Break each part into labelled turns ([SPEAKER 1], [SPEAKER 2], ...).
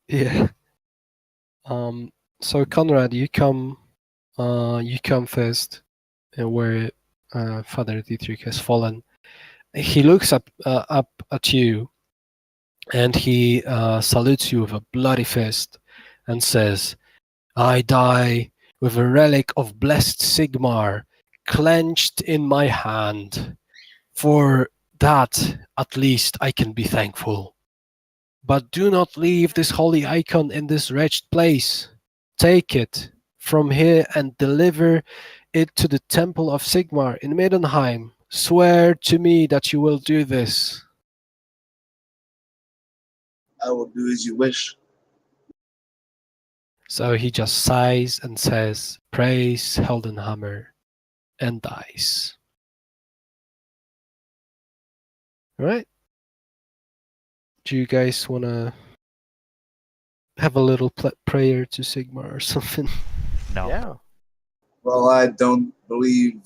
[SPEAKER 1] Yeah. So Conrad, you come first, where Father Dietrich has fallen. He looks up at you, and he salutes you with a bloody fist, and says, "I die with a relic of blessed Sigmar clenched in my hand. For that, at least, I can be thankful. But do not leave this holy icon in this wretched place. Take it from here and deliver it to the Temple of Sigmar in Middenheim. Swear to me that you will do this."
[SPEAKER 2] I will do as you wish.
[SPEAKER 1] So he just sighs and says, "Praise Heldenhammer," and dies. Alright? Do you guys want to have a little prayer to Sigmar or something?
[SPEAKER 3] No.
[SPEAKER 4] Yeah.
[SPEAKER 2] Well, I don't believe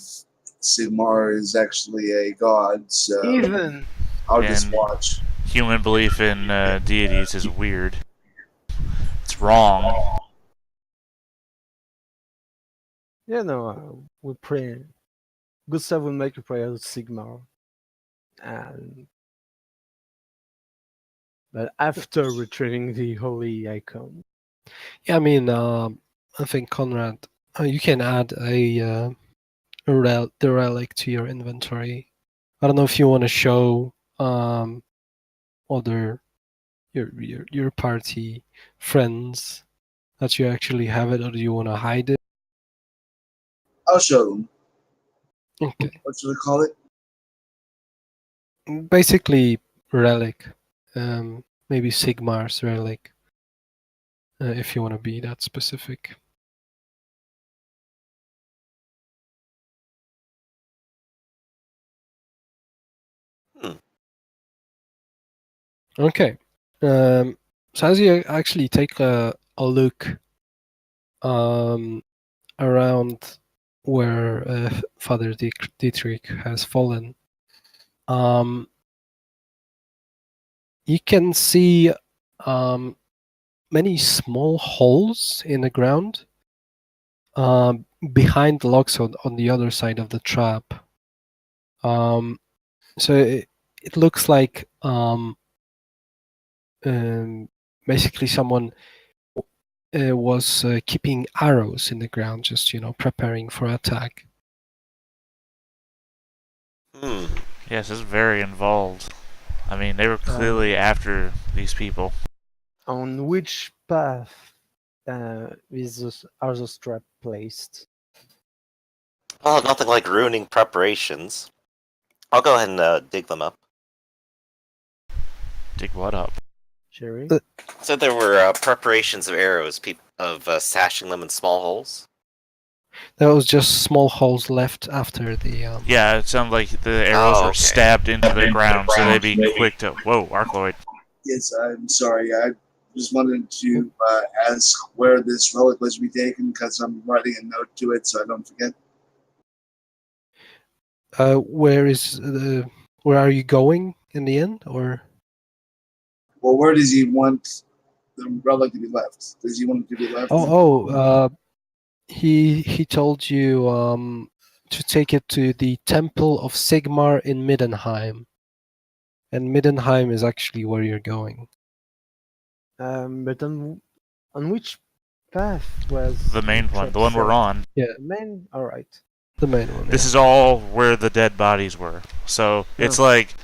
[SPEAKER 2] Sigmar is actually a god, so
[SPEAKER 4] Even.
[SPEAKER 2] I'll just
[SPEAKER 3] And
[SPEAKER 2] watch.
[SPEAKER 3] human belief in deities is weird. It's wrong.
[SPEAKER 4] Yeah, no, we pray. Gustav will make a prayer to Sigmar. But after retrieving the holy icon.
[SPEAKER 1] Yeah, I mean, I think Conrad, you can add the relic to your inventory. I don't know if you want to show other your party friends that you actually have it, or do you want to hide it?
[SPEAKER 2] I'll show them.
[SPEAKER 1] Okay.
[SPEAKER 2] What should we call it?
[SPEAKER 1] Basically, relic. Maybe Sigmar's relic, if you want to be that specific. Okay. So as you actually take a look around where Father Dietrich has fallen, you can see many small holes in the ground behind the logs on the other side of the trap. So it looks like basically someone was keeping arrows in the ground, just preparing for attack.
[SPEAKER 3] Yes, it's very involved. I mean, they were clearly after these people.
[SPEAKER 4] On which path are those traps placed?
[SPEAKER 5] Well, nothing like ruining preparations. I'll go ahead and dig them up.
[SPEAKER 3] Dig what up?
[SPEAKER 4] Jerry?
[SPEAKER 5] So there were preparations of arrows, sashing them in small holes.
[SPEAKER 1] There was just small holes left after the.
[SPEAKER 3] Yeah, it sounded like the arrows were stabbed into the ground, so they'd be quick to. Whoa, Arcloid.
[SPEAKER 2] Yes, I'm sorry. I just wanted to ask where this relic was to be taken because I'm writing a note to it so I don't forget.
[SPEAKER 1] Where are you going in the end, or?
[SPEAKER 2] Well, where does he want the relic to be left? Does he want it to be left?
[SPEAKER 1] He told you to take it to the Temple of Sigmar in Middenheim, and Middenheim is actually where you're going.
[SPEAKER 4] But on which path was
[SPEAKER 3] the main one? The one we're on.
[SPEAKER 1] Yeah.
[SPEAKER 4] The main. All right.
[SPEAKER 1] The main one.
[SPEAKER 3] This is all where the dead bodies were. So it's like,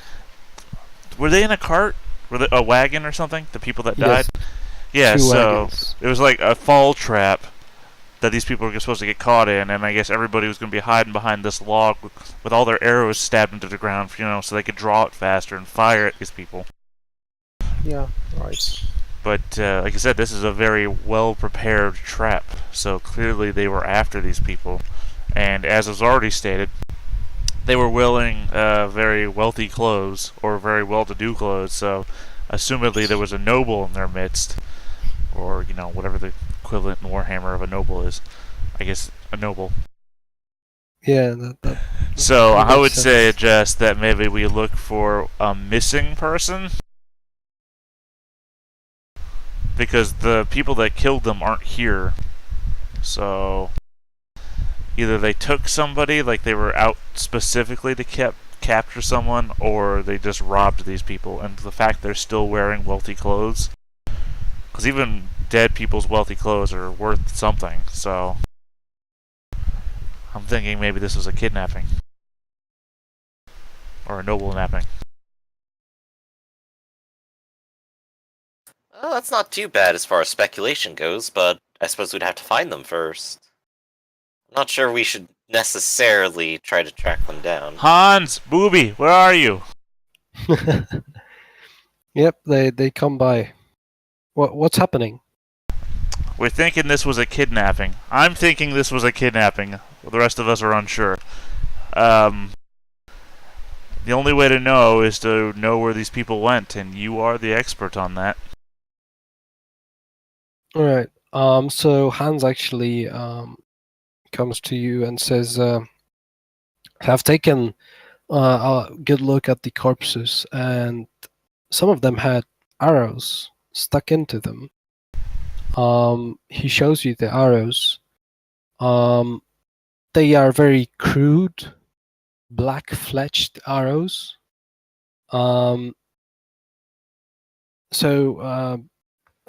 [SPEAKER 3] were they in a cart? Were they a wagon or something? The people that died. Yeah. So wagons. It was like a fall trap that these people were supposed to get caught in, and I guess everybody was going to be hiding behind this log with all their arrows stabbed into the ground, so they could draw it faster and fire at these people.
[SPEAKER 4] Yeah, right.
[SPEAKER 3] But like I said, this is a very well-prepared trap, so clearly they were after these people. And as was already stated, they were wearing very wealthy clothes, or very well-to-do clothes, so assumedly there was a noble in their midst, or, whatever the equivalent in Warhammer of a noble is. I guess a noble.
[SPEAKER 1] Yeah.
[SPEAKER 3] So I would suggest that maybe we look for a missing person. because the people that killed them aren't here. So either they took somebody, like they were out specifically to capture someone, or they just robbed these people. And the fact they're still wearing wealthy clothes, because even dead people's wealthy clothes are worth something. So I'm thinking maybe this was a kidnapping or a noble napping.
[SPEAKER 5] Well, that's not too bad as far as speculation goes, but I suppose we'd have to find them first. I'm not sure we should necessarily try to track them down.
[SPEAKER 3] Hans, Booby, where are you?
[SPEAKER 1] Yep, they come by. What's happening?
[SPEAKER 3] We're thinking this was a kidnapping. I'm thinking this was a kidnapping. The rest of us are unsure. The only way to know is to know where these people went, and you are the expert on that.
[SPEAKER 1] All right. So Hans actually comes to you and says, "Have taken a good look at the corpses, and some of them had arrows stuck into them." He shows you the arrows. They are very crude, black-fletched arrows. So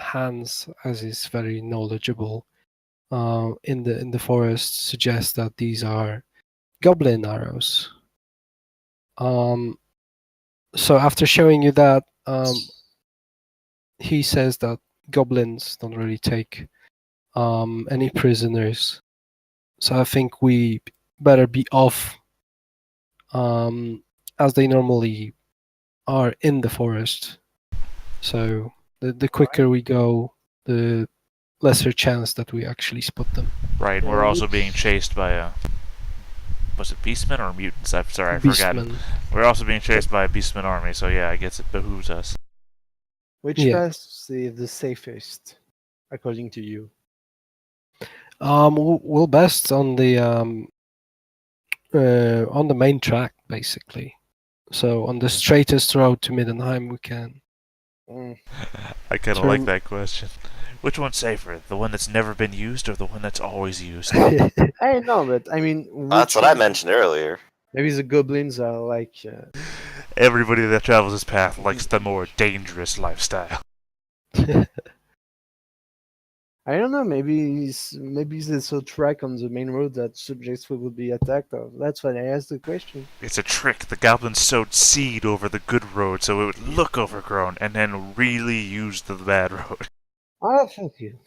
[SPEAKER 1] Hans, as is very knowledgeable in the forest, suggests that these are goblin arrows. So after showing you that, he says that goblins don't really take any prisoners. So I think we better be off, as they normally are in the forest. So the quicker we go, the lesser chance that we actually spot them.
[SPEAKER 3] Right, and we're also being chased by a... Was it beastmen or mutants? I'm sorry, I forgot.
[SPEAKER 1] Beastmen.
[SPEAKER 3] We're also being chased by a beastman army, so yeah, I guess it behooves us.
[SPEAKER 4] Which
[SPEAKER 1] Yeah.
[SPEAKER 4] path is the safest, according to you?
[SPEAKER 1] We'll best on the main track, basically. So on the straightest road to Middenheim, we can.
[SPEAKER 4] Mm.
[SPEAKER 3] I kind of like
[SPEAKER 1] Turn-
[SPEAKER 3] that question. Which one's safer? The one that's never been used or the one that's always used?
[SPEAKER 4] I know, but I mean,
[SPEAKER 5] That's what I mentioned earlier.
[SPEAKER 4] Maybe the goblins are like.
[SPEAKER 3] Everybody that travels this path likes the more dangerous lifestyle.
[SPEAKER 4] I don't know. Maybe there's a track on the main road that suggests we would be attacked. Or that's why I asked the question.
[SPEAKER 3] It's a trick. The goblins sowed seed over the good road so it would look overgrown and then really used the bad road.
[SPEAKER 4] Ah, thank you.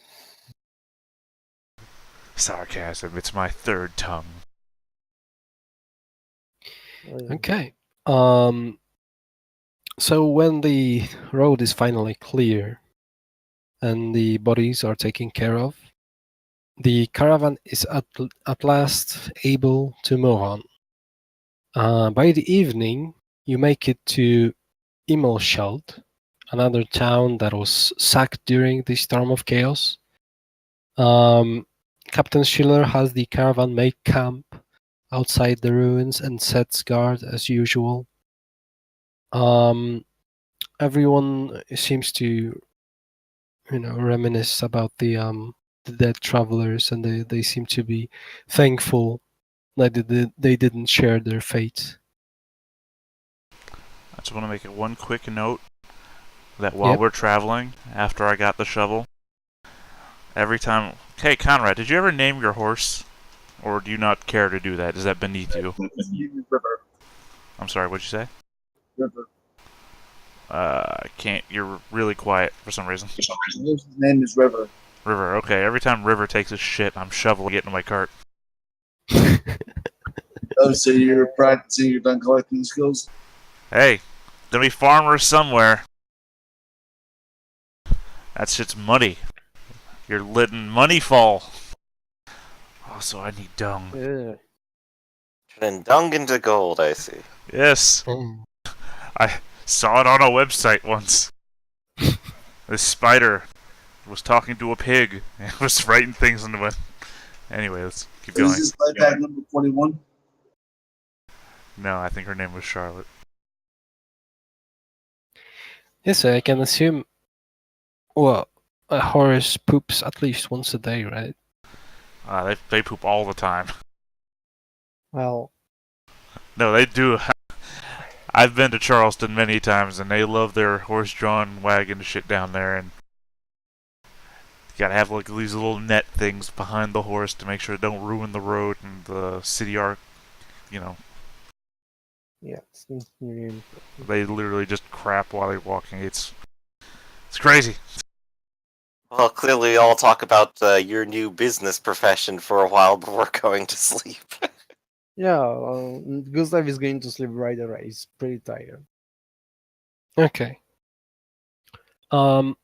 [SPEAKER 3] Sarcasm, it's my third tongue.
[SPEAKER 1] Okay. So when the road is finally clear and the bodies are taken care of, the caravan is at last able to move on. By the evening, you make it to Immelschald, another town that was sacked during the Storm of Chaos. Captain Schiller has the caravan make camp outside the ruins and sets guard as usual. Everyone seems to, reminisce about the dead travelers, and they seem to be thankful that they didn't share their fate.
[SPEAKER 3] I just want to make it one quick note that while we're traveling, after I got the shovel, every time... Hey, Conrad, did you ever name your horse? Or do you not care to do that? Is that beneath you?
[SPEAKER 2] River.
[SPEAKER 3] I'm sorry, what'd you say?
[SPEAKER 2] River.
[SPEAKER 3] I can't... You're really quiet for some reason.
[SPEAKER 2] His name is River.
[SPEAKER 3] River, okay. Every time River takes a shit, I'm shoveling it into my cart.
[SPEAKER 2] Oh, so you're practicing your gun collecting skills?
[SPEAKER 3] Hey, there'll be farmers somewhere. That shit's muddy. You're letting money fall. Also, I need dung.
[SPEAKER 4] Yeah.
[SPEAKER 5] Turning dung into gold, I see.
[SPEAKER 3] Yes,
[SPEAKER 1] Mm.
[SPEAKER 3] I saw it on a website once. This spider was talking to a pig and was writing things into it. Anyway, let's keep
[SPEAKER 2] Is
[SPEAKER 3] going.
[SPEAKER 2] this life hack number 41?
[SPEAKER 3] No, I think her name was Charlotte.
[SPEAKER 1] Yes, I can assume. Well, a horse poops at least once a day, right?
[SPEAKER 3] They poop all the time.
[SPEAKER 4] Well,
[SPEAKER 3] No, they do. I've been to Charleston many times, and they love their horse-drawn wagon shit down there, and you gotta have like these little net things behind the horse to make sure it don't ruin the road and the city arc. You know,
[SPEAKER 4] yeah, it's really
[SPEAKER 3] they literally just crap while they're walking. It's crazy.
[SPEAKER 5] Well, clearly, all talk about your new business profession for a while before going to sleep.
[SPEAKER 4] Yeah, Gustav is going to sleep right away. He's pretty tired.
[SPEAKER 1] Okay. So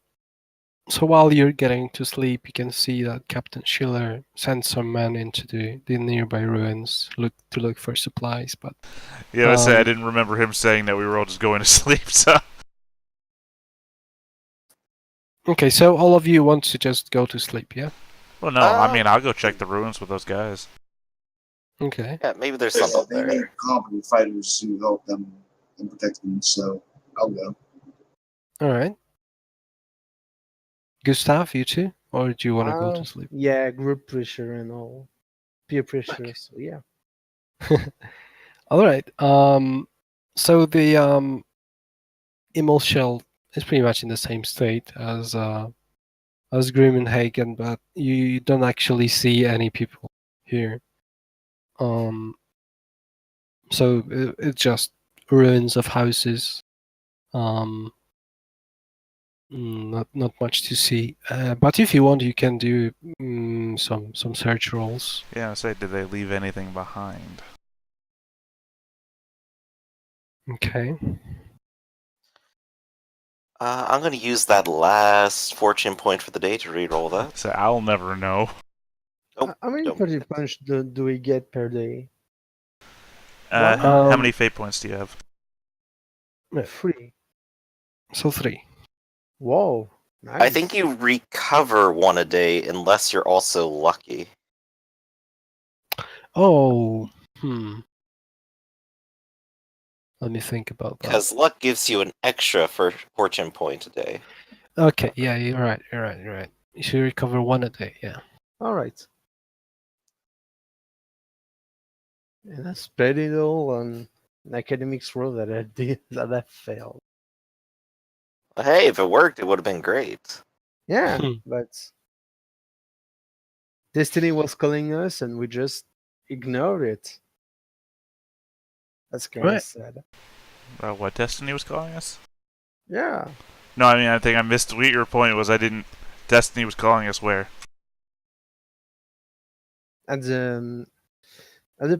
[SPEAKER 1] while you're getting to sleep, you can see that Captain Schiller sent some men into the nearby ruins to look for supplies, but
[SPEAKER 3] Yeah, I say I didn't remember him saying that we were all just going to sleep. So
[SPEAKER 1] okay, so all of you want to just go to sleep, yeah?
[SPEAKER 3] well, no, I mean I'll go check the ruins with those guys.
[SPEAKER 1] Okay.
[SPEAKER 5] Yeah, maybe there's
[SPEAKER 2] Yeah,
[SPEAKER 5] something
[SPEAKER 2] they
[SPEAKER 5] there.
[SPEAKER 2] are competent fighters who help them and protect them, so I'll go.
[SPEAKER 1] All right. Gustav, you too? Or do you want to go to sleep?
[SPEAKER 4] Yeah, group pressure and all. Peer pressure,
[SPEAKER 1] Okay.
[SPEAKER 4] so yeah.
[SPEAKER 1] All right. So the Immel shell is pretty much in the same state as Grimmenhagen, but you don't actually see any people here. So it's just ruins of houses. Not much to see. But if you want, you can do some search rolls.
[SPEAKER 3] Yeah, I say, did they leave anything behind?
[SPEAKER 1] Okay.
[SPEAKER 5] I'm going to use that last fortune point for the day to reroll that.
[SPEAKER 3] So I'll never know.
[SPEAKER 5] Nope,
[SPEAKER 4] How many
[SPEAKER 5] don't.
[SPEAKER 4] fortune punch do we get per day?
[SPEAKER 3] How many fate points do you have?
[SPEAKER 1] Yeah.
[SPEAKER 4] 3.
[SPEAKER 1] So 3.
[SPEAKER 4] Whoa, nice.
[SPEAKER 5] I think you recover one a day unless you're also lucky.
[SPEAKER 1] Oh, let me think about that.
[SPEAKER 5] Because luck gives you an extra fortune point a day.
[SPEAKER 1] Okay, yeah, you're right. You should recover 1 a day, yeah.
[SPEAKER 4] All right. And I spread it all on an academics roll that I did that I failed.
[SPEAKER 5] Hey, if it worked, it would have been great.
[SPEAKER 4] Yeah, but destiny was calling us, and we just ignored it. That's kind of
[SPEAKER 1] Right.
[SPEAKER 4] sad.
[SPEAKER 3] What Destiny was calling us?
[SPEAKER 4] Yeah.
[SPEAKER 3] No, I mean I think I missed what your point was. Destiny was calling us where?
[SPEAKER 4] At the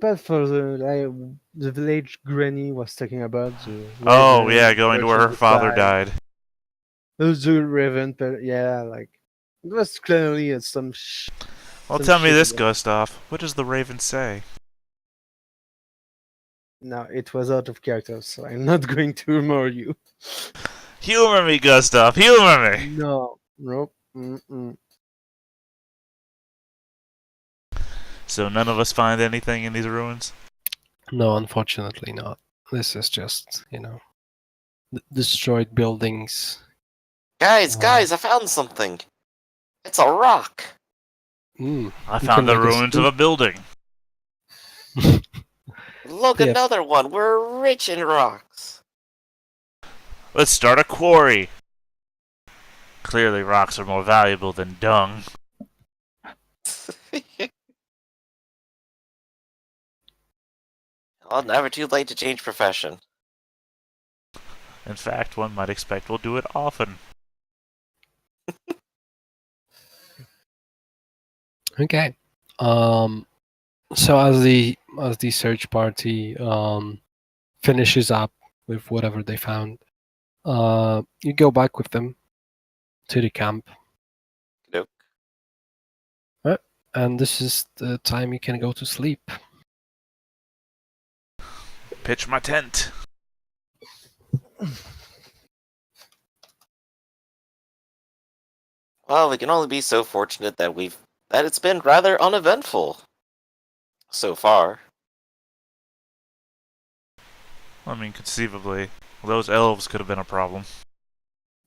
[SPEAKER 4] part for the village Granny was talking about.
[SPEAKER 3] Oh yeah, going to where her father died.
[SPEAKER 4] The Raven, yeah, like it was clearly some.
[SPEAKER 3] Well,
[SPEAKER 4] some
[SPEAKER 3] tell me
[SPEAKER 4] shit
[SPEAKER 3] this,
[SPEAKER 4] about-
[SPEAKER 3] Gustav. What does the Raven say?
[SPEAKER 4] No, it was out of character, so I'm not going to remember you.
[SPEAKER 3] Humor me, Gustav. Humor me.
[SPEAKER 4] No, nope. Mm-mm.
[SPEAKER 3] So none of us find anything in these ruins?
[SPEAKER 1] No, unfortunately not. This is just, destroyed buildings.
[SPEAKER 5] Guys, I found something. It's a rock.
[SPEAKER 3] I found the ruins of a building.
[SPEAKER 5] Look,
[SPEAKER 1] Yeah.
[SPEAKER 5] another one. We're rich in rocks.
[SPEAKER 3] Let's start a quarry. Clearly rocks are more valuable than dung.
[SPEAKER 5] Well, never too late to change profession.
[SPEAKER 3] In fact, one might expect we'll do it often.
[SPEAKER 1] Okay. So as the search party finishes up with whatever they found, you go back with them to the camp.
[SPEAKER 5] Nope.
[SPEAKER 1] And this is the time you can go to sleep.
[SPEAKER 3] Pitch my tent.
[SPEAKER 5] Well, we can only be so fortunate that it's been rather uneventful so far.
[SPEAKER 3] I mean, conceivably, those elves could have been a problem.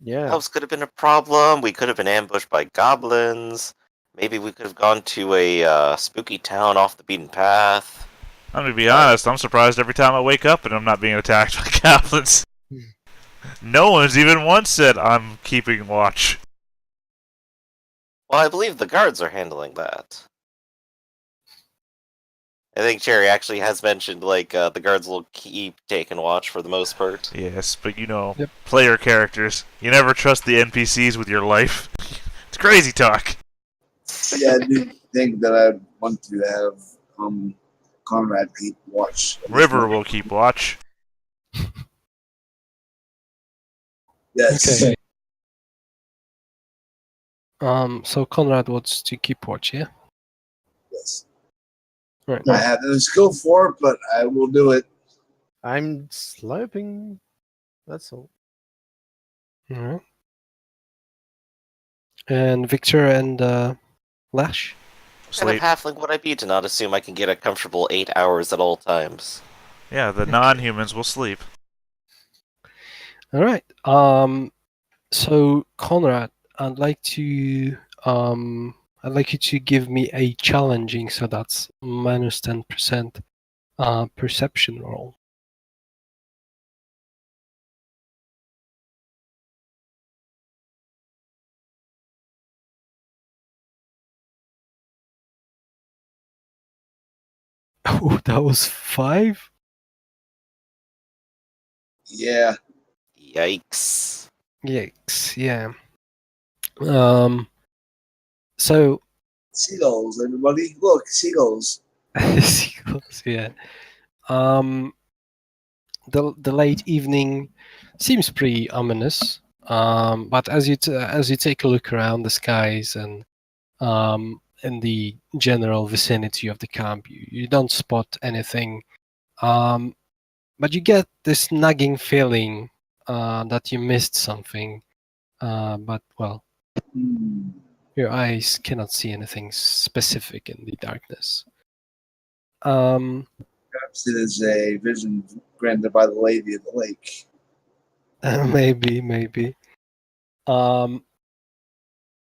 [SPEAKER 4] Yeah.
[SPEAKER 5] House could have been a problem. We could have been ambushed by goblins. Maybe we could have gone to a spooky town off the beaten path.
[SPEAKER 3] I'm gonna be honest, I'm surprised every time I wake up and I'm not being attacked by goblins. No one's even once said I'm keeping watch.
[SPEAKER 5] Well, I believe the guards are handling that. I think Cherry actually has mentioned, like, the guards will keep taking watch for the most part.
[SPEAKER 3] Yes, but you know,
[SPEAKER 1] Yep.
[SPEAKER 3] player characters. You never trust the NPCs with your life. It's crazy talk.
[SPEAKER 2] Yeah, I do think that I want to have Conrad keep watch.
[SPEAKER 3] River will keep watch.
[SPEAKER 2] Yes.
[SPEAKER 1] Okay. So Conrad wants to keep watch, yeah?
[SPEAKER 2] Yes.
[SPEAKER 1] Right.
[SPEAKER 2] I have no skill for it, but I will do it.
[SPEAKER 4] I'm sleeping. That's all.
[SPEAKER 1] Alright. And Victor and Lash?
[SPEAKER 5] What kind
[SPEAKER 3] Sleep.
[SPEAKER 5] of halfling would I be to not assume I can get a comfortable 8 hours at all times?
[SPEAKER 3] Yeah, the non-humans will sleep.
[SPEAKER 1] Alright. So Conrad, I'd like you to give me a challenging, so that's minus 10% perception roll. Oh, that was 5?
[SPEAKER 2] Yeah.
[SPEAKER 5] Yikes.
[SPEAKER 1] Yikes, yeah. So
[SPEAKER 2] Seagulls, everybody. Look, seagulls.
[SPEAKER 1] sequels, yeah. The late evening seems pretty ominous. But as you take a look around the skies and in the general vicinity of the camp, you don't spot anything. But you get this nagging feeling that you missed something. But well,
[SPEAKER 2] Hmm.
[SPEAKER 1] your eyes cannot see anything specific in the darkness. Um,
[SPEAKER 2] Perhaps it is a vision granted by the Lady of the Lake.
[SPEAKER 1] maybe.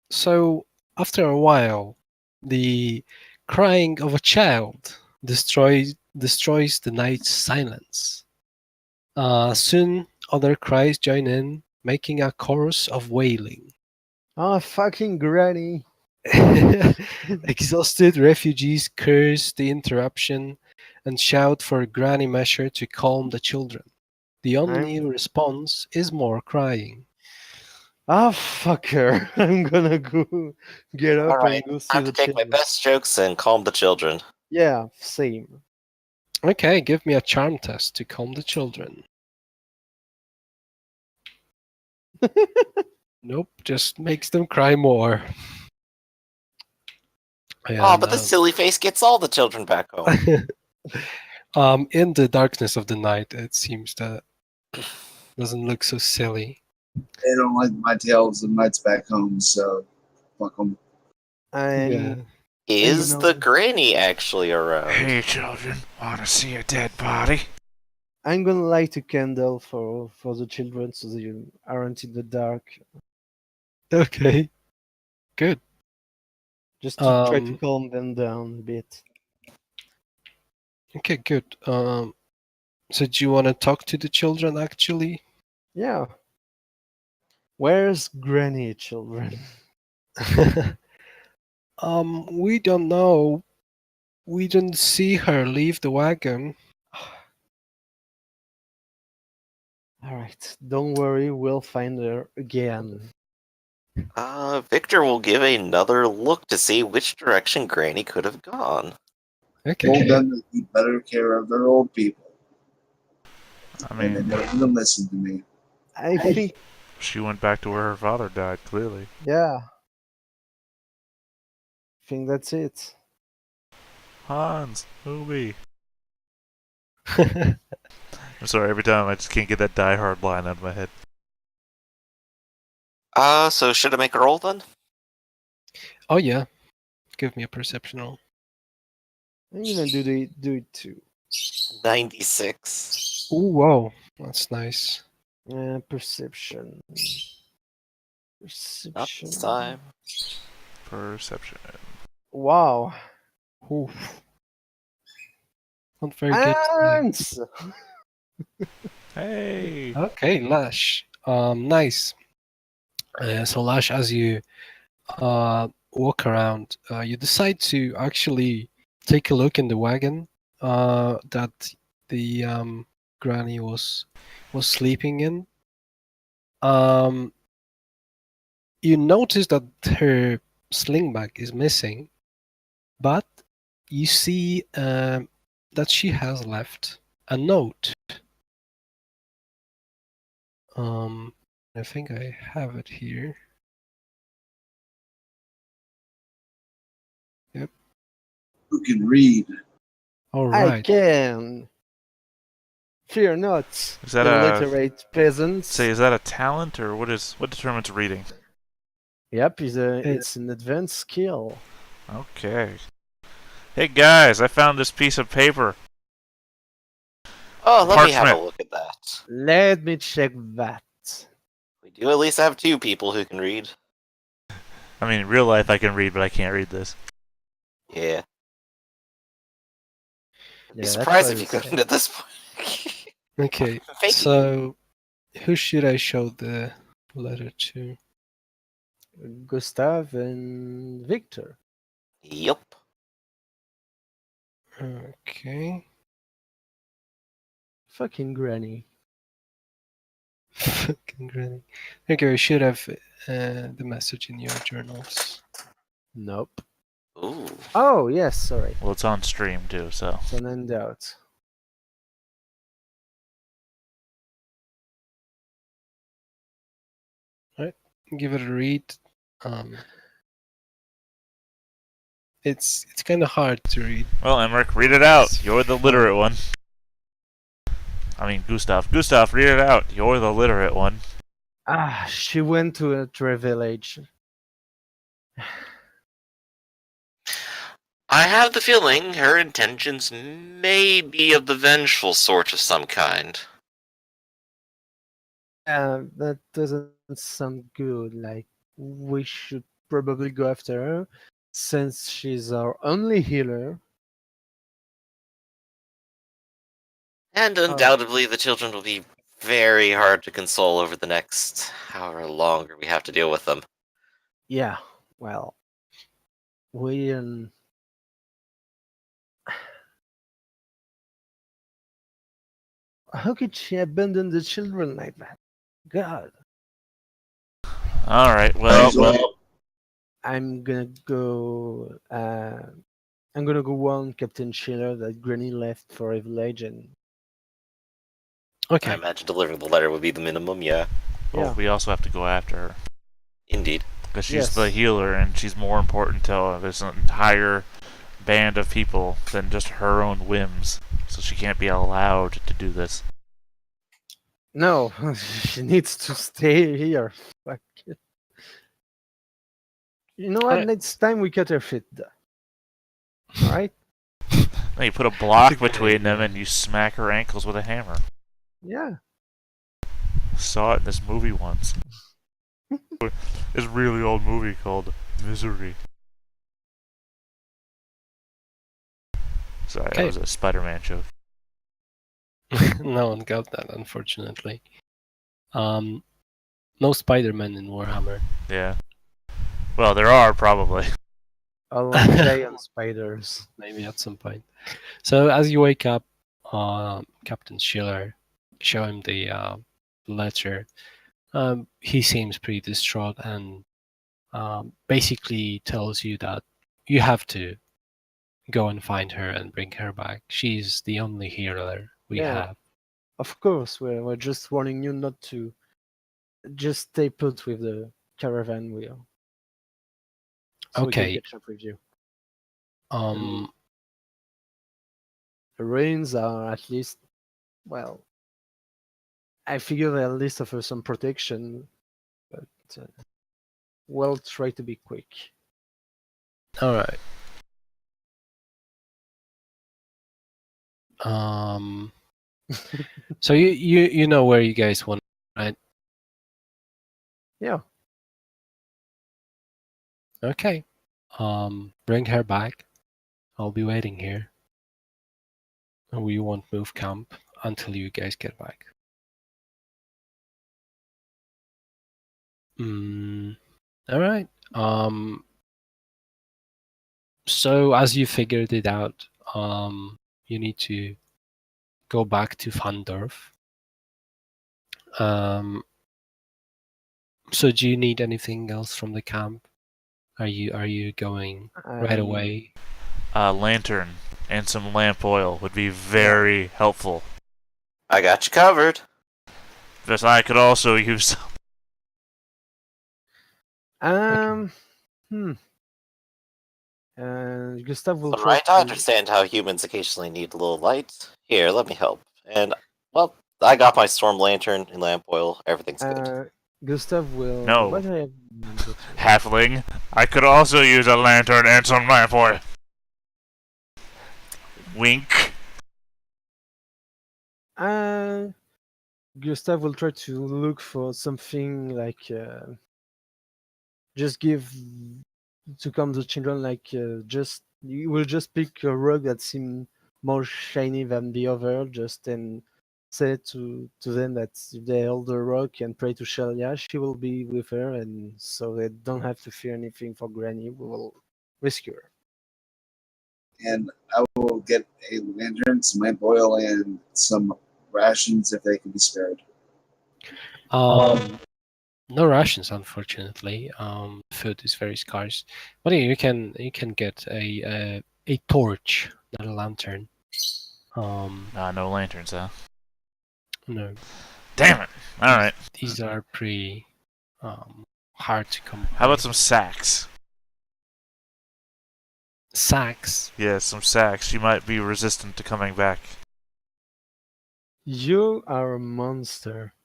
[SPEAKER 1] So after a while, the crying of a child destroys the night's silence. Soon other cries join in, making a chorus of wailing.
[SPEAKER 4] Oh, fucking granny.
[SPEAKER 1] Exhausted refugees curse the interruption and shout for Granny Mesher to calm the children. The only response is more crying.
[SPEAKER 4] Ah, fucker. I'm gonna go get up
[SPEAKER 5] Alright,
[SPEAKER 4] and go see
[SPEAKER 5] time
[SPEAKER 4] the
[SPEAKER 5] to take my
[SPEAKER 4] children.
[SPEAKER 5] best jokes and calm the children.
[SPEAKER 4] Yeah, same.
[SPEAKER 1] Okay, give me a charm test to calm the children. Nope, just makes them cry more.
[SPEAKER 5] Oh, but this silly face gets all the children back home.
[SPEAKER 1] In the darkness of the night, it seems that doesn't look so silly.
[SPEAKER 2] They don't like my tales of nights back home, so fuck them.
[SPEAKER 1] Yeah.
[SPEAKER 5] Is
[SPEAKER 4] know-
[SPEAKER 5] the granny actually around?
[SPEAKER 3] Hey, children, want to see a dead body?
[SPEAKER 4] I'm gonna light a candle for the children so they aren't in the dark.
[SPEAKER 1] Okay. Good.
[SPEAKER 4] Just to try to
[SPEAKER 1] Um,
[SPEAKER 4] calm them down a bit.
[SPEAKER 1] Okay, good. So do you want to talk to the children actually?
[SPEAKER 4] Yeah. Where's Granny, children?
[SPEAKER 1] We don't know. We didn't see her leave the wagon.
[SPEAKER 4] Alright, don't worry, we'll find her again.
[SPEAKER 5] Victor will give another look to see which direction Granny could have gone.
[SPEAKER 2] Told
[SPEAKER 1] Okay.
[SPEAKER 2] them to keep better care of their old people,
[SPEAKER 3] I
[SPEAKER 2] and they
[SPEAKER 3] mean,
[SPEAKER 2] don't even listen to me.
[SPEAKER 4] I think,
[SPEAKER 3] she went back to where her father died, clearly.
[SPEAKER 4] yeah. I think that's it.
[SPEAKER 3] Hans, movie. I'm sorry, every time I just can't get that Die Hard line out of my head.
[SPEAKER 5] So should I make a roll then?
[SPEAKER 1] Oh yeah. Give me a perception roll.
[SPEAKER 4] I'm gonna do it too.
[SPEAKER 5] 96.
[SPEAKER 1] Oh wow, that's nice.
[SPEAKER 4] Perception.
[SPEAKER 5] Not this time.
[SPEAKER 3] Perception.
[SPEAKER 4] Wow.
[SPEAKER 1] Oof. Not very good. today.
[SPEAKER 4] Ants!
[SPEAKER 3] Hey.
[SPEAKER 1] Okay, Lash. Nice. So Lash, as you walk around, you decide to actually take a look in the wagon that the granny was sleeping in. You notice that her sling bag is missing, but you see that she has left a note. I think I have it here.
[SPEAKER 2] Who can read?
[SPEAKER 1] All
[SPEAKER 4] I
[SPEAKER 1] right.
[SPEAKER 4] can. Fear not,
[SPEAKER 3] Is that a
[SPEAKER 4] illiterate peasants.
[SPEAKER 3] say? Is that a talent or what determines reading?
[SPEAKER 4] Yep, it's an advanced skill.
[SPEAKER 3] Okay. Hey guys, I found this piece of paper.
[SPEAKER 5] Oh, let me have a
[SPEAKER 3] Parchment.
[SPEAKER 5] look at that.
[SPEAKER 4] Let me check that.
[SPEAKER 5] We do at least have 2 people who can read.
[SPEAKER 3] I mean, in real life I can read, but I can't read this.
[SPEAKER 5] Yeah. Be
[SPEAKER 4] Yeah, that's
[SPEAKER 5] surprised
[SPEAKER 4] what
[SPEAKER 5] if you
[SPEAKER 4] it said.
[SPEAKER 5] couldn't at this point.
[SPEAKER 1] Okay.
[SPEAKER 5] Fake.
[SPEAKER 1] So, who should I show the letter to?
[SPEAKER 4] Gustav and Victor.
[SPEAKER 5] Yup.
[SPEAKER 1] Okay.
[SPEAKER 4] Fucking granny.
[SPEAKER 1] Fucking granny. Okay, I should have the message in your journals.
[SPEAKER 4] Nope.
[SPEAKER 5] Ooh.
[SPEAKER 4] Oh, yes, sorry.
[SPEAKER 3] Well, it's on stream too, so.
[SPEAKER 4] It's an handout.
[SPEAKER 1] Give it a read. It's kind of hard to read.
[SPEAKER 3] Well, Emmerich, read it out. You're the literate one. I mean, Gustav. Gustav, read it out. You're the literate one.
[SPEAKER 4] Ah, she went to a village.
[SPEAKER 5] I have the feeling her intentions may be of the vengeful sort of some kind.
[SPEAKER 4] That doesn't sound good. Like, we should probably go after her, since she's our only healer.
[SPEAKER 5] And undoubtedly, the children will be very hard to console over the next however longer we have to deal with them.
[SPEAKER 4] Yeah, well, we How could she abandon the children like that? God.
[SPEAKER 3] Alright, well,
[SPEAKER 4] I'm gonna go. I'm gonna go warn Captain Schiller that Granny left for a village, and
[SPEAKER 5] I
[SPEAKER 1] Okay.
[SPEAKER 5] imagine delivering the letter would be the minimum, yeah.
[SPEAKER 3] well,
[SPEAKER 4] yeah.
[SPEAKER 3] we also have to go after her.
[SPEAKER 5] Indeed.
[SPEAKER 3] Because she's
[SPEAKER 4] Yes.
[SPEAKER 3] the healer, and she's more important to this entire band of people than just her own whims. So she can't be allowed to do this.
[SPEAKER 4] No, she needs to stay here. Fuck it. You know what?
[SPEAKER 1] Alright.
[SPEAKER 4] Next time we cut her feet. All right?
[SPEAKER 3] Then you put a block
[SPEAKER 1] That's a good
[SPEAKER 3] between them
[SPEAKER 1] idea.
[SPEAKER 3] and you smack her ankles with a hammer.
[SPEAKER 4] Yeah.
[SPEAKER 3] Saw it in this movie once. This really old movie called Misery. Sorry,
[SPEAKER 1] Okay.
[SPEAKER 3] that was a Spider-Man joke.
[SPEAKER 1] No one got that, unfortunately. No Spider-Man in Warhammer.
[SPEAKER 3] Yeah. Well, there are probably.
[SPEAKER 4] A long day on spiders.
[SPEAKER 1] Maybe at some point. So as you wake up, Captain Schiller, show him the letter. He seems pretty distraught and basically tells you that you have to go and find her and bring her back. She's the only healer we
[SPEAKER 4] Yeah.
[SPEAKER 1] have.
[SPEAKER 4] Of course, we're just warning you not to just stay put with the caravan wheel. So we
[SPEAKER 1] Okay.
[SPEAKER 4] can catch up with you.
[SPEAKER 1] Um,
[SPEAKER 4] The rains are at least, well, I figure they'll at least offer some protection, but we'll try to be quick.
[SPEAKER 1] all right. So you know where you guys want, right?
[SPEAKER 4] Yeah.
[SPEAKER 1] Okay. Bring her back. I'll be waiting here. We won't move camp until you guys get back. All right. So as you figured it out, you need to go back to Vandorf. So do you need anything else from the camp? Are you going right away?
[SPEAKER 3] A lantern and some lamp oil would be very helpful.
[SPEAKER 5] I got you covered.
[SPEAKER 3] Because I could also use.
[SPEAKER 4] Gustav will
[SPEAKER 5] But
[SPEAKER 4] try
[SPEAKER 5] right, I
[SPEAKER 4] to.
[SPEAKER 5] understand how humans occasionally need a little light. Here, let me help. And, well, I got my storm lantern and lamp oil. Everything's good.
[SPEAKER 4] Gustav will.
[SPEAKER 3] No.
[SPEAKER 4] What do I have?
[SPEAKER 3] Halfling, I could also use a lantern and some lamp oil. Wink.
[SPEAKER 4] Gustav will try to look for something like just give to come the children like just you will just pick a rug that seems more shiny than the other just and say to them that if they hold the rock and pray to Shelia, she will be with her, and so they don't have to fear anything for Granny. We will rescue her.
[SPEAKER 2] And I will get a lantern, some lamp oil, and some rations if they can be spared.
[SPEAKER 1] No rations, unfortunately. Food is very scarce. But yeah, you can get a torch, not a lantern.
[SPEAKER 3] No lanterns, huh?
[SPEAKER 1] No.
[SPEAKER 3] Damn it! Alright.
[SPEAKER 1] These are pretty hard to come by.
[SPEAKER 3] How about some sacks?
[SPEAKER 1] Sacks?
[SPEAKER 3] Yeah, some sacks. She might be resistant to coming back.
[SPEAKER 4] You are a monster.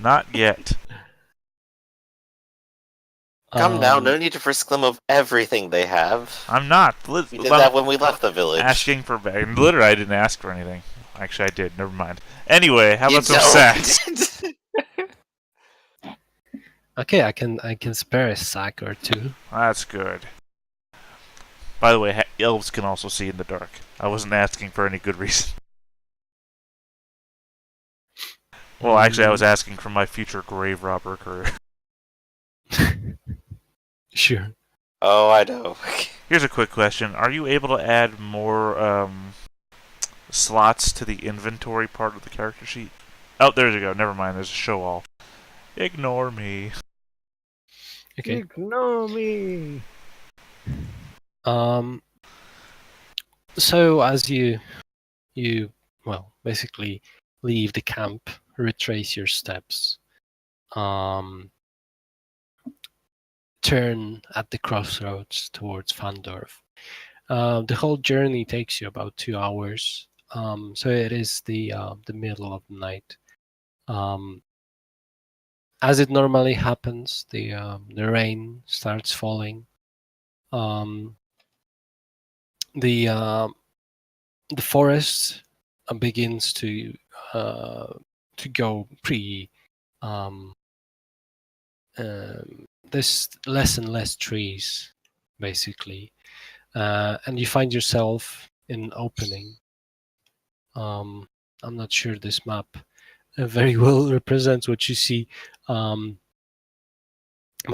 [SPEAKER 3] Not yet.
[SPEAKER 5] Come now, no need to frisk them of everything they have.
[SPEAKER 3] I'm not.
[SPEAKER 5] We did that when we left the village.
[SPEAKER 3] Asking for. Literally, I didn't ask for anything. Actually, I did. Never mind. Anyway, how
[SPEAKER 5] You
[SPEAKER 3] about some
[SPEAKER 5] don't.
[SPEAKER 3] sacks?
[SPEAKER 1] Okay, I can spare a sack or two.
[SPEAKER 3] That's good. By the way, elves can also see in the dark. I wasn't asking for any good reason. Well, actually, I was asking for my future grave robber career.
[SPEAKER 1] Sure.
[SPEAKER 5] Oh, I know.
[SPEAKER 3] Here's a quick question. Are you able to add more slots to the inventory part of the character sheet? Oh, there you go. Never mind. There's a show all. Ignore me.
[SPEAKER 1] Okay.
[SPEAKER 4] Ignore me.
[SPEAKER 1] So as you well basically leave the camp, retrace your steps, turn at the crossroads towards Vandorf. The whole journey takes you about 2 hours. So it is the middle of the night. As it normally happens, the rain starts falling. The forest begins to go pretty. There's less and less trees, basically, and you find yourself in an opening. I'm not sure this map very well represents what you see, but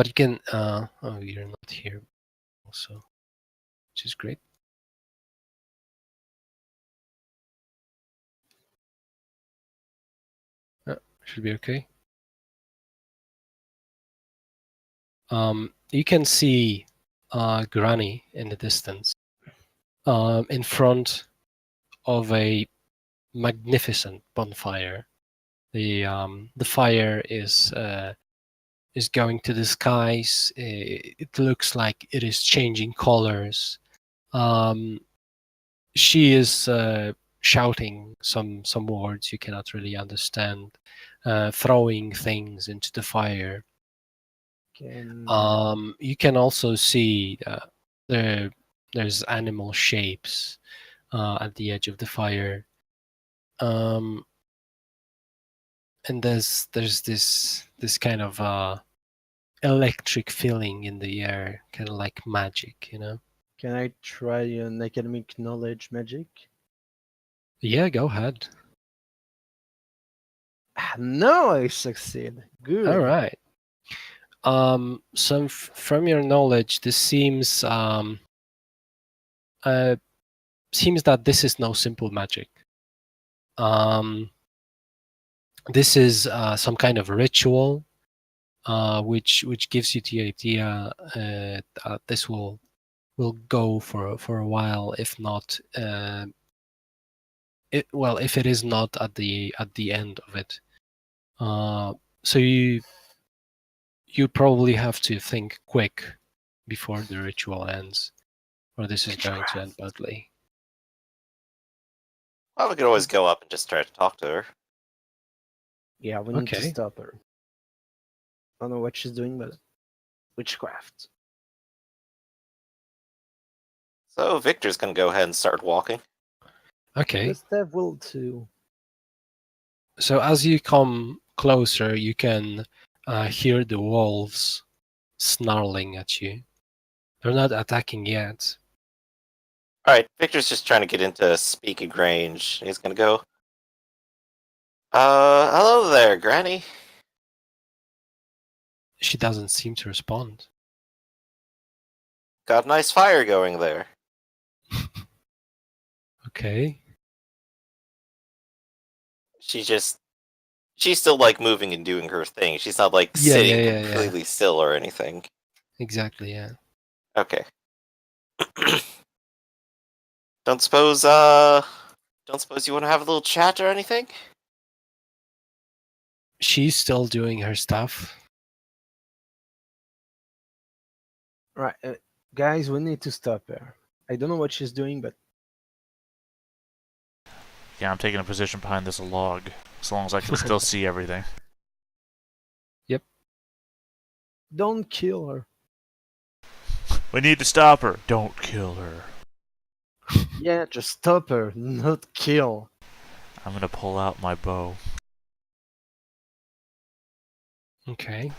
[SPEAKER 1] you can. Oh, you're not here, also, which is great. Should be okay. You can see Granny in the distance, in front of a magnificent bonfire. The fire is going to the skies. It looks like it is changing colors. She is shouting some words you cannot really understand, throwing things into the fire. You can also see there's animal shapes at the edge of the fire, and there's this kind of electric feeling in the air, kind of like magic, you know?
[SPEAKER 4] Can I try an academic knowledge magic?
[SPEAKER 1] Yeah, go ahead.
[SPEAKER 4] No, I succeed. Good.
[SPEAKER 1] All right. So from your knowledge, this seems seems that this is no simple magic. This is some kind of ritual, which gives you the idea that this will go for a while, if not if it is not at the end of it. So you probably have to think quick before the ritual ends, or this is going to end badly.
[SPEAKER 5] Well, we could always go up and just try to talk to her.
[SPEAKER 4] Yeah, we need to
[SPEAKER 1] Okay.
[SPEAKER 4] stop her. I don't know what she's doing, but witchcraft.
[SPEAKER 5] So Victor's gonna go ahead and start walking.
[SPEAKER 1] Okay.
[SPEAKER 4] Gustav will too.
[SPEAKER 1] So as you come closer, you can hear the wolves snarling at you. They're not attacking yet.
[SPEAKER 5] Alright, Victor's just trying to get into speaking range. He's gonna go, hello there, Granny.
[SPEAKER 1] She doesn't seem to respond.
[SPEAKER 5] Got a nice fire going there.
[SPEAKER 1] Okay.
[SPEAKER 5] She's still like moving and doing her thing. She's not like
[SPEAKER 1] Yeah,
[SPEAKER 5] sitting
[SPEAKER 1] yeah.
[SPEAKER 5] completely still or anything.
[SPEAKER 1] Exactly, yeah.
[SPEAKER 5] Okay. Don't suppose you want to have a little chat or anything?
[SPEAKER 1] She's still doing her stuff.
[SPEAKER 4] Right, guys, we need to stop her. I don't know what she's doing, but
[SPEAKER 3] Yeah, I'm taking a position behind this log, as long as I can still see everything.
[SPEAKER 4] don't kill her.
[SPEAKER 3] We need to stop her. Don't kill her.
[SPEAKER 4] Yeah, just stop her, not kill.
[SPEAKER 3] I'm gonna pull out my bow.
[SPEAKER 1] Okay.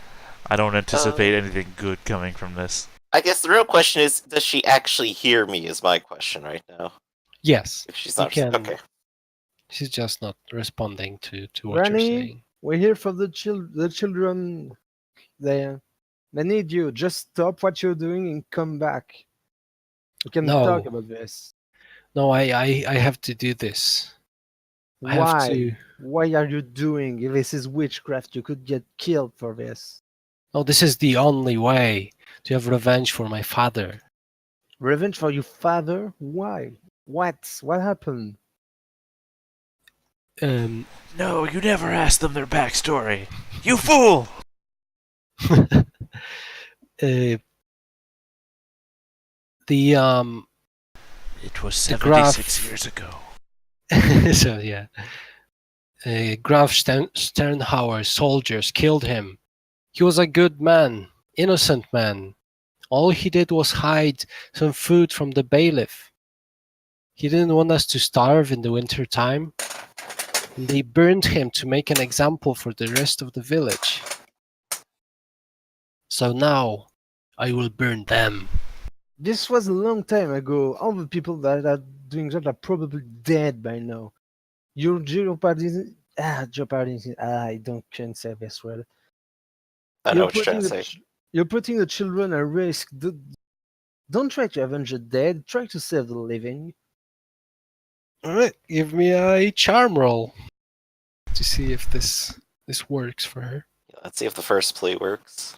[SPEAKER 3] I don't anticipate anything good coming from this.
[SPEAKER 5] I guess the real question is, does she actually hear me? Is my question right now.
[SPEAKER 1] Yes.
[SPEAKER 5] If she's
[SPEAKER 1] You
[SPEAKER 5] not,
[SPEAKER 1] can-
[SPEAKER 5] okay.
[SPEAKER 1] She's just not responding to what
[SPEAKER 4] Granny,
[SPEAKER 1] you're saying.
[SPEAKER 4] we're here for the children. They need you. Just stop what you're doing and come back. We can
[SPEAKER 1] No.
[SPEAKER 4] talk about this.
[SPEAKER 1] No, I have to do this. I have
[SPEAKER 4] Why?
[SPEAKER 1] to.
[SPEAKER 4] Why are you doing? If this is witchcraft, you could get killed for this.
[SPEAKER 1] No, this is the only way to have revenge for my father.
[SPEAKER 4] Revenge for your father? Why? What? What happened?
[SPEAKER 3] No, you never asked them their backstory. You fool!
[SPEAKER 1] The
[SPEAKER 3] It was
[SPEAKER 1] The
[SPEAKER 3] 76
[SPEAKER 1] graph-
[SPEAKER 3] years ago.
[SPEAKER 1] so yeah, Graf Sternhauer's soldiers killed him. He was a good man, innocent man. All he did was hide some food from the bailiff. He didn't want us to starve in the winter time. And they burned him to make an example for the rest of the village. So now I will burn them.
[SPEAKER 4] This was a long time ago. All the people that are doing that are probably dead by now. You're jeopardizing. I can't say this word.
[SPEAKER 5] I know what you're trying to say.
[SPEAKER 4] You're putting the children at risk. Don't try to avenge the dead. Try to save the living.
[SPEAKER 1] Alright, give me a charm roll to see if this works for her.
[SPEAKER 5] Let's see if the first plea works.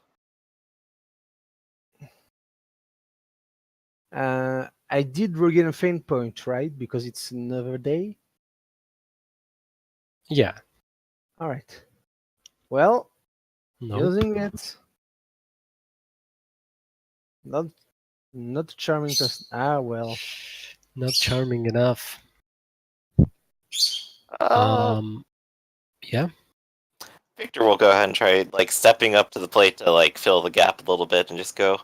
[SPEAKER 4] I did regain a faint point, right? Because it's another day.
[SPEAKER 1] Yeah.
[SPEAKER 4] All right. Well,
[SPEAKER 1] No.
[SPEAKER 4] using it. Not charming person. Ah, well.
[SPEAKER 1] Not charming enough. Yeah.
[SPEAKER 5] Victor will go ahead and try like stepping up to the plate to like fill the gap a little bit and just go,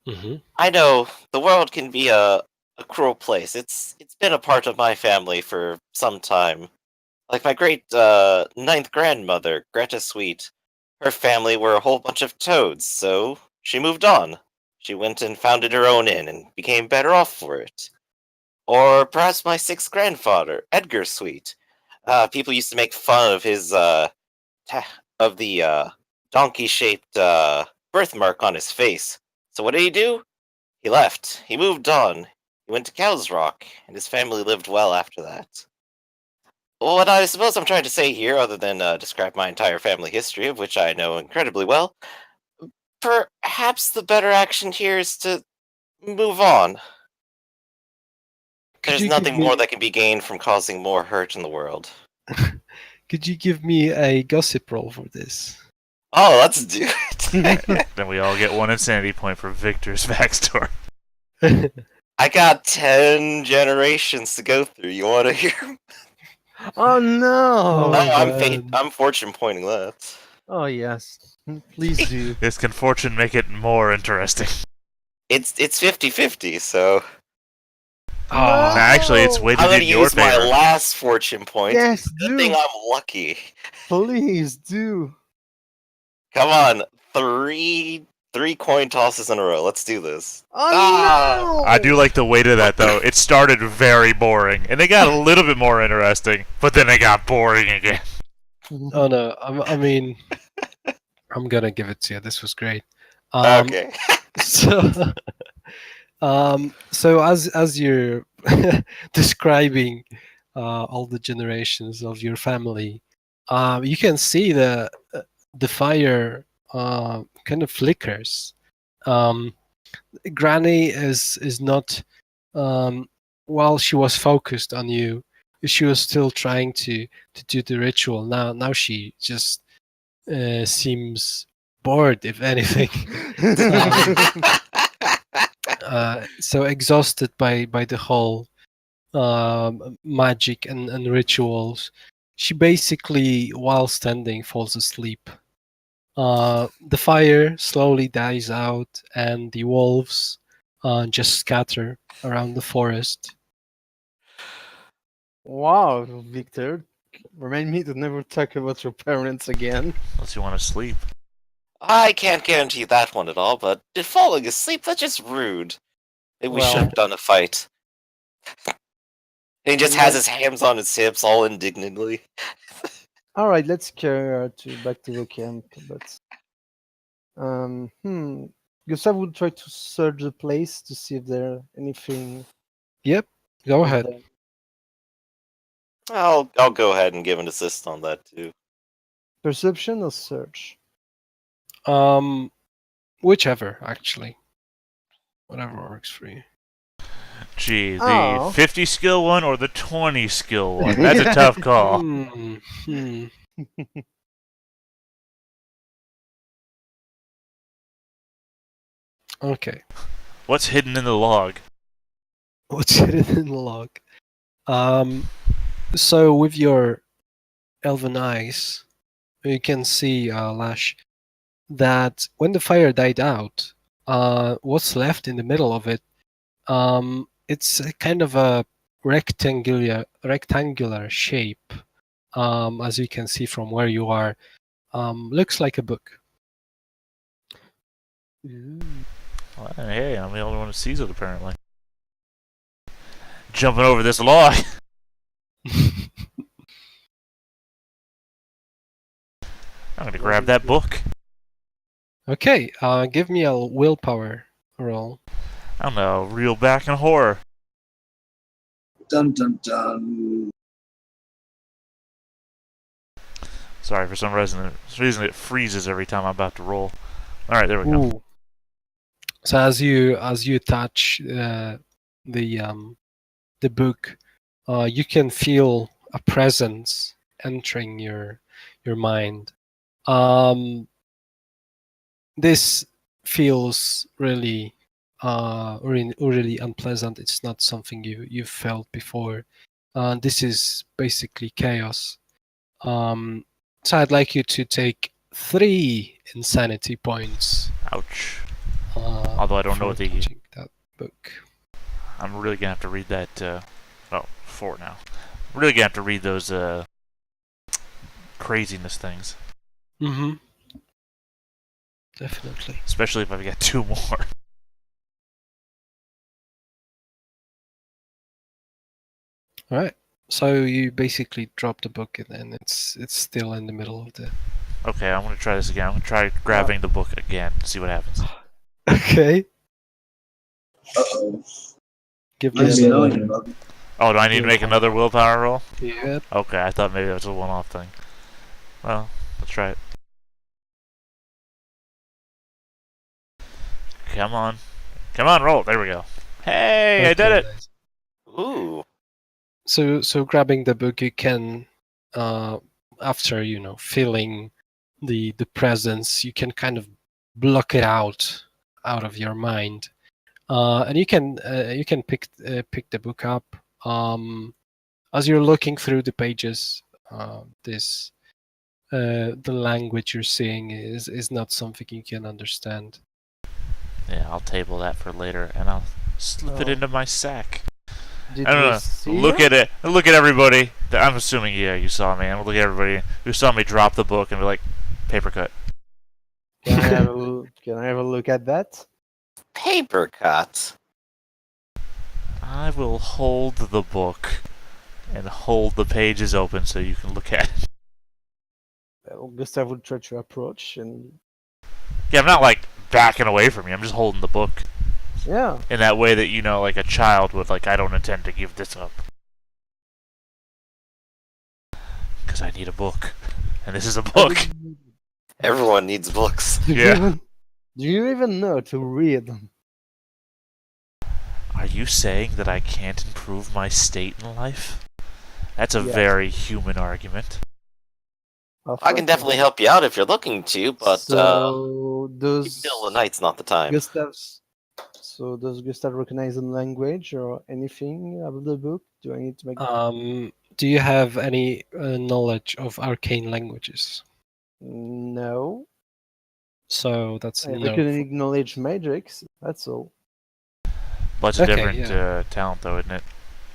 [SPEAKER 1] Mm-hmm.
[SPEAKER 5] I know the world can be a cruel place. It's been a part of my family for some time. Like my great ninth grandmother, Greta Sweet, Her family were a whole bunch of toads, so she moved on. She went and founded her own inn and became better off for it. Or perhaps my sixth grandfather, Edgar Sweet. People used to make fun of his of the donkey-shaped birthmark on his face. So what did he do? He left. He moved on. He went to Cow's Rock, and his family lived well after that. What I suppose I'm trying to say here, other than describe my entire family history, of which I know incredibly well, perhaps the better action here is to move on.
[SPEAKER 1] Could
[SPEAKER 5] There's
[SPEAKER 1] you give
[SPEAKER 5] nothing
[SPEAKER 1] me-
[SPEAKER 5] more that can be gained from causing more hurt in the world.
[SPEAKER 1] Could you give me a gossip roll for this?
[SPEAKER 5] Oh, let's do it.
[SPEAKER 3] Then we all get 1 insanity point for Victor's backstory.
[SPEAKER 5] I got 10 generations to go through. You want to hear 'em?
[SPEAKER 4] Oh no!
[SPEAKER 5] Oh, I'm
[SPEAKER 1] man.
[SPEAKER 5] I'm fortune pointing that.
[SPEAKER 4] Oh yes, please do.
[SPEAKER 3] This can fortune make it more interesting.
[SPEAKER 5] It's 50-50, so
[SPEAKER 1] Oh,
[SPEAKER 3] Actually, it's
[SPEAKER 4] No!
[SPEAKER 3] weighted
[SPEAKER 5] I'm gonna
[SPEAKER 3] in your
[SPEAKER 5] use my
[SPEAKER 3] favor.
[SPEAKER 5] last fortune point.
[SPEAKER 4] Yes,
[SPEAKER 5] Good thing
[SPEAKER 4] do.
[SPEAKER 5] I'm lucky.
[SPEAKER 4] Please do.
[SPEAKER 5] Come on, three coin tosses in a row. Let's do this.
[SPEAKER 4] Oh
[SPEAKER 5] Ah!
[SPEAKER 4] no!
[SPEAKER 3] I do like the weight of that, though. It started very boring, and it got a little bit more interesting, but then it got boring again.
[SPEAKER 1] oh no! I mean, I'm gonna give it to you. This was great.
[SPEAKER 5] Okay.
[SPEAKER 1] So, so as you're describing all the generations of your family, you can see the fire kind of flickers. Granny is not while she was focused on you, she was still trying to do the ritual. Now she just seems bored, if anything. So exhausted by the whole magic and rituals, she basically, while standing, falls asleep. The fire slowly dies out, and the wolves just scatter around the forest.
[SPEAKER 4] Wow, Victor, remind me to never talk about your parents again.
[SPEAKER 3] Unless you want to sleep.
[SPEAKER 5] I can't guarantee that one at all, but falling asleep, that's just rude. Maybe we should
[SPEAKER 1] Well-
[SPEAKER 5] have done a fight. And he just has his hands on his hips all indignantly.
[SPEAKER 4] All right, let's go back to the camp. But Gustav would try to search the place to see if there anything.
[SPEAKER 1] Yep, go
[SPEAKER 4] of
[SPEAKER 1] ahead.
[SPEAKER 4] them.
[SPEAKER 5] I'll go ahead and give an assist on that too.
[SPEAKER 4] Perception or search?
[SPEAKER 1] Whichever, actually. Whatever works for you.
[SPEAKER 3] Gee, the
[SPEAKER 4] Oh.
[SPEAKER 3] 50 skill one or the 20 skill one? That's a tough call.
[SPEAKER 1] Hmm. Okay.
[SPEAKER 3] What's hidden in the log?
[SPEAKER 1] What's hidden in the log? So with your elven eyes, you can see, Lash, that when the fire died out, what's left in the middle of it, it's a kind of a rectangular shape, as you can see from where you are. Looks like a book.
[SPEAKER 3] Well, hey, I'm the only one who sees it, apparently. Jumping over this log. I'm gonna grab that book.
[SPEAKER 1] Okay, give me a willpower roll.
[SPEAKER 3] I don't know, reel back in horror.
[SPEAKER 2] Dun dun dun.
[SPEAKER 3] Sorry, for some reason it freezes every time I'm about to roll. All right, there we go.
[SPEAKER 1] Ooh. So as you touch the book, you can feel a presence entering your mind. This feels really really unpleasant. It's not something you've felt before. This is basically chaos. So I'd like you to take 3 insanity points.
[SPEAKER 3] Ouch. Although I don't know
[SPEAKER 1] for
[SPEAKER 3] what the...
[SPEAKER 1] touching that book.
[SPEAKER 3] I'm really gonna have to read that, 4 now. I'm really gonna have to read those, craziness things.
[SPEAKER 1] Mm-hmm. definitely.
[SPEAKER 3] Especially if I get 2 more.
[SPEAKER 1] All right. So you basically drop the book and it's still in the middle of the.
[SPEAKER 3] Okay, I'm gonna try this again. I'm gonna try grabbing the book again. See what happens.
[SPEAKER 1] Okay.
[SPEAKER 2] Uh-oh.
[SPEAKER 1] Give me
[SPEAKER 2] Nice
[SPEAKER 1] another.
[SPEAKER 2] knowing you, Bubby.
[SPEAKER 3] Oh, do I need to make another willpower roll?
[SPEAKER 1] Yep.
[SPEAKER 3] Okay, I thought maybe that was a one-off thing. Well, let's try it. Come on. Come on, roll. There we go. Hey, I did it!
[SPEAKER 1] nice.
[SPEAKER 5] Ooh.
[SPEAKER 1] So grabbing the book, you can, after feeling the presence, you can kind of block it out of your mind, and you can pick the book up. As you're looking through the pages, the language you're seeing is not something you can understand.
[SPEAKER 3] Yeah, I'll table that for later, and I'll slip it
[SPEAKER 4] Oh.
[SPEAKER 3] into my sack.
[SPEAKER 4] Did
[SPEAKER 3] I don't
[SPEAKER 4] we
[SPEAKER 3] know.
[SPEAKER 4] see
[SPEAKER 3] Look
[SPEAKER 4] her?
[SPEAKER 3] at it. Look at everybody. I'm assuming, yeah, you saw me. And look at everybody who saw me drop the book and be like, paper cut.
[SPEAKER 4] Can I have a look at that?
[SPEAKER 5] Paper cut.
[SPEAKER 3] I will hold the book and hold the pages open so you can look at it.
[SPEAKER 4] Gustav would try to approach, and
[SPEAKER 3] Yeah, I'm not like backing away from you. I'm just holding the book
[SPEAKER 4] yeah,
[SPEAKER 3] in that way that, like a child would, like, I don't intend to give this up. Because I need a book. And this is a book.
[SPEAKER 5] Everyone needs books.
[SPEAKER 4] Do you
[SPEAKER 3] Yeah.
[SPEAKER 4] even- do you even know to read?
[SPEAKER 3] Are you saying that I can't improve my state in life? That's a
[SPEAKER 4] Yes.
[SPEAKER 3] very human argument.
[SPEAKER 5] I can definitely help you out if you're looking to, but
[SPEAKER 4] so does
[SPEAKER 5] middle of the night's not the time.
[SPEAKER 4] does Gustav recognize the language or anything about the book? Do I need to make?
[SPEAKER 1] Do you have any knowledge of arcane languages?
[SPEAKER 4] No,
[SPEAKER 1] So that's
[SPEAKER 4] I
[SPEAKER 1] no.
[SPEAKER 4] acknowledge magics. That's all.
[SPEAKER 3] But it's a
[SPEAKER 1] Okay,
[SPEAKER 3] different talent, though, isn't it?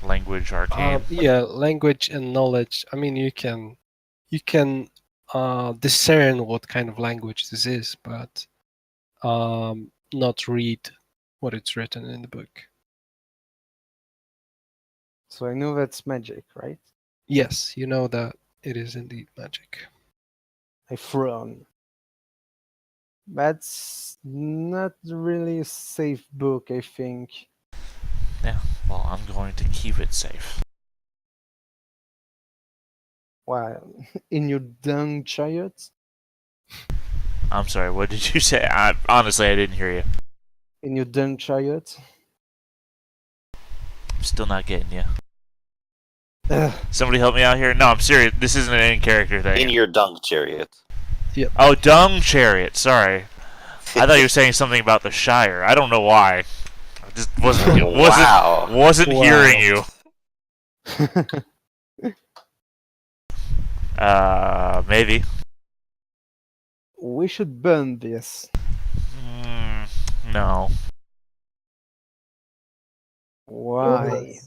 [SPEAKER 3] Language, arcane.
[SPEAKER 1] Yeah, language and knowledge. I mean, you can discern what kind of language this is, but not read what it's written in the book.
[SPEAKER 4] So I know that's magic, right?
[SPEAKER 1] Yes, you know that it is indeed magic.
[SPEAKER 4] I frown. That's not really a safe book, I think.
[SPEAKER 3] Yeah, well, I'm going to keep it safe.
[SPEAKER 4] Why? In your dung chariot?
[SPEAKER 3] I'm sorry, what did you say? Honestly, I didn't hear you.
[SPEAKER 4] In your dung chariot?
[SPEAKER 3] I'm still not getting you.
[SPEAKER 4] Ugh.
[SPEAKER 3] Somebody help me out here? No, I'm serious. This isn't an in-character thing.
[SPEAKER 5] In your dung chariot.
[SPEAKER 3] Oh, dung chariot. Sorry. I thought you were saying something about the Shire. I don't know why. I just
[SPEAKER 5] Wow.
[SPEAKER 3] wasn't
[SPEAKER 4] Wow.
[SPEAKER 3] hearing you. Maybe.
[SPEAKER 4] We should burn this.
[SPEAKER 3] No.
[SPEAKER 4] Why?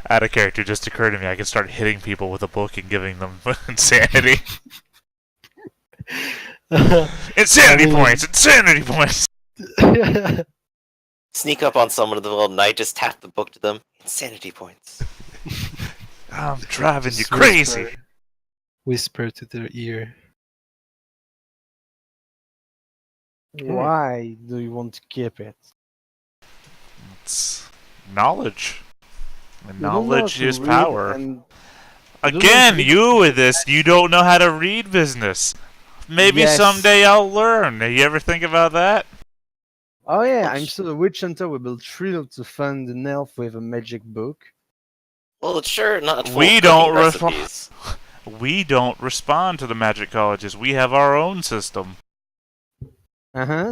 [SPEAKER 3] Out of character just occurred to me I could start hitting people with a book and giving them insanity. Insanity points! Insanity points!
[SPEAKER 5] Sneak up on someone in the middle of the night, just tap the book to them. Insanity points.
[SPEAKER 3] I'm driving you
[SPEAKER 1] Just
[SPEAKER 3] crazy!
[SPEAKER 1] Whisper to their ear.
[SPEAKER 4] Why do you want to keep it?
[SPEAKER 3] It's knowledge. And
[SPEAKER 4] You don't know
[SPEAKER 3] knowledge
[SPEAKER 4] how to
[SPEAKER 3] is
[SPEAKER 4] read,
[SPEAKER 3] power.
[SPEAKER 4] and you don't know
[SPEAKER 3] Again,
[SPEAKER 4] to-
[SPEAKER 3] you with this, you don't know how to read business. Maybe
[SPEAKER 4] Yes.
[SPEAKER 3] someday I'll learn. You ever think about that?
[SPEAKER 4] Oh yeah, I'm sure the witch hunter will be thrilled to find an elf with a magic book.
[SPEAKER 5] Well, it's sure not full
[SPEAKER 3] We
[SPEAKER 5] of
[SPEAKER 3] don't
[SPEAKER 5] cooking
[SPEAKER 3] respond.
[SPEAKER 5] recipes.
[SPEAKER 3] We don't respond to the magic colleges. We have our own system.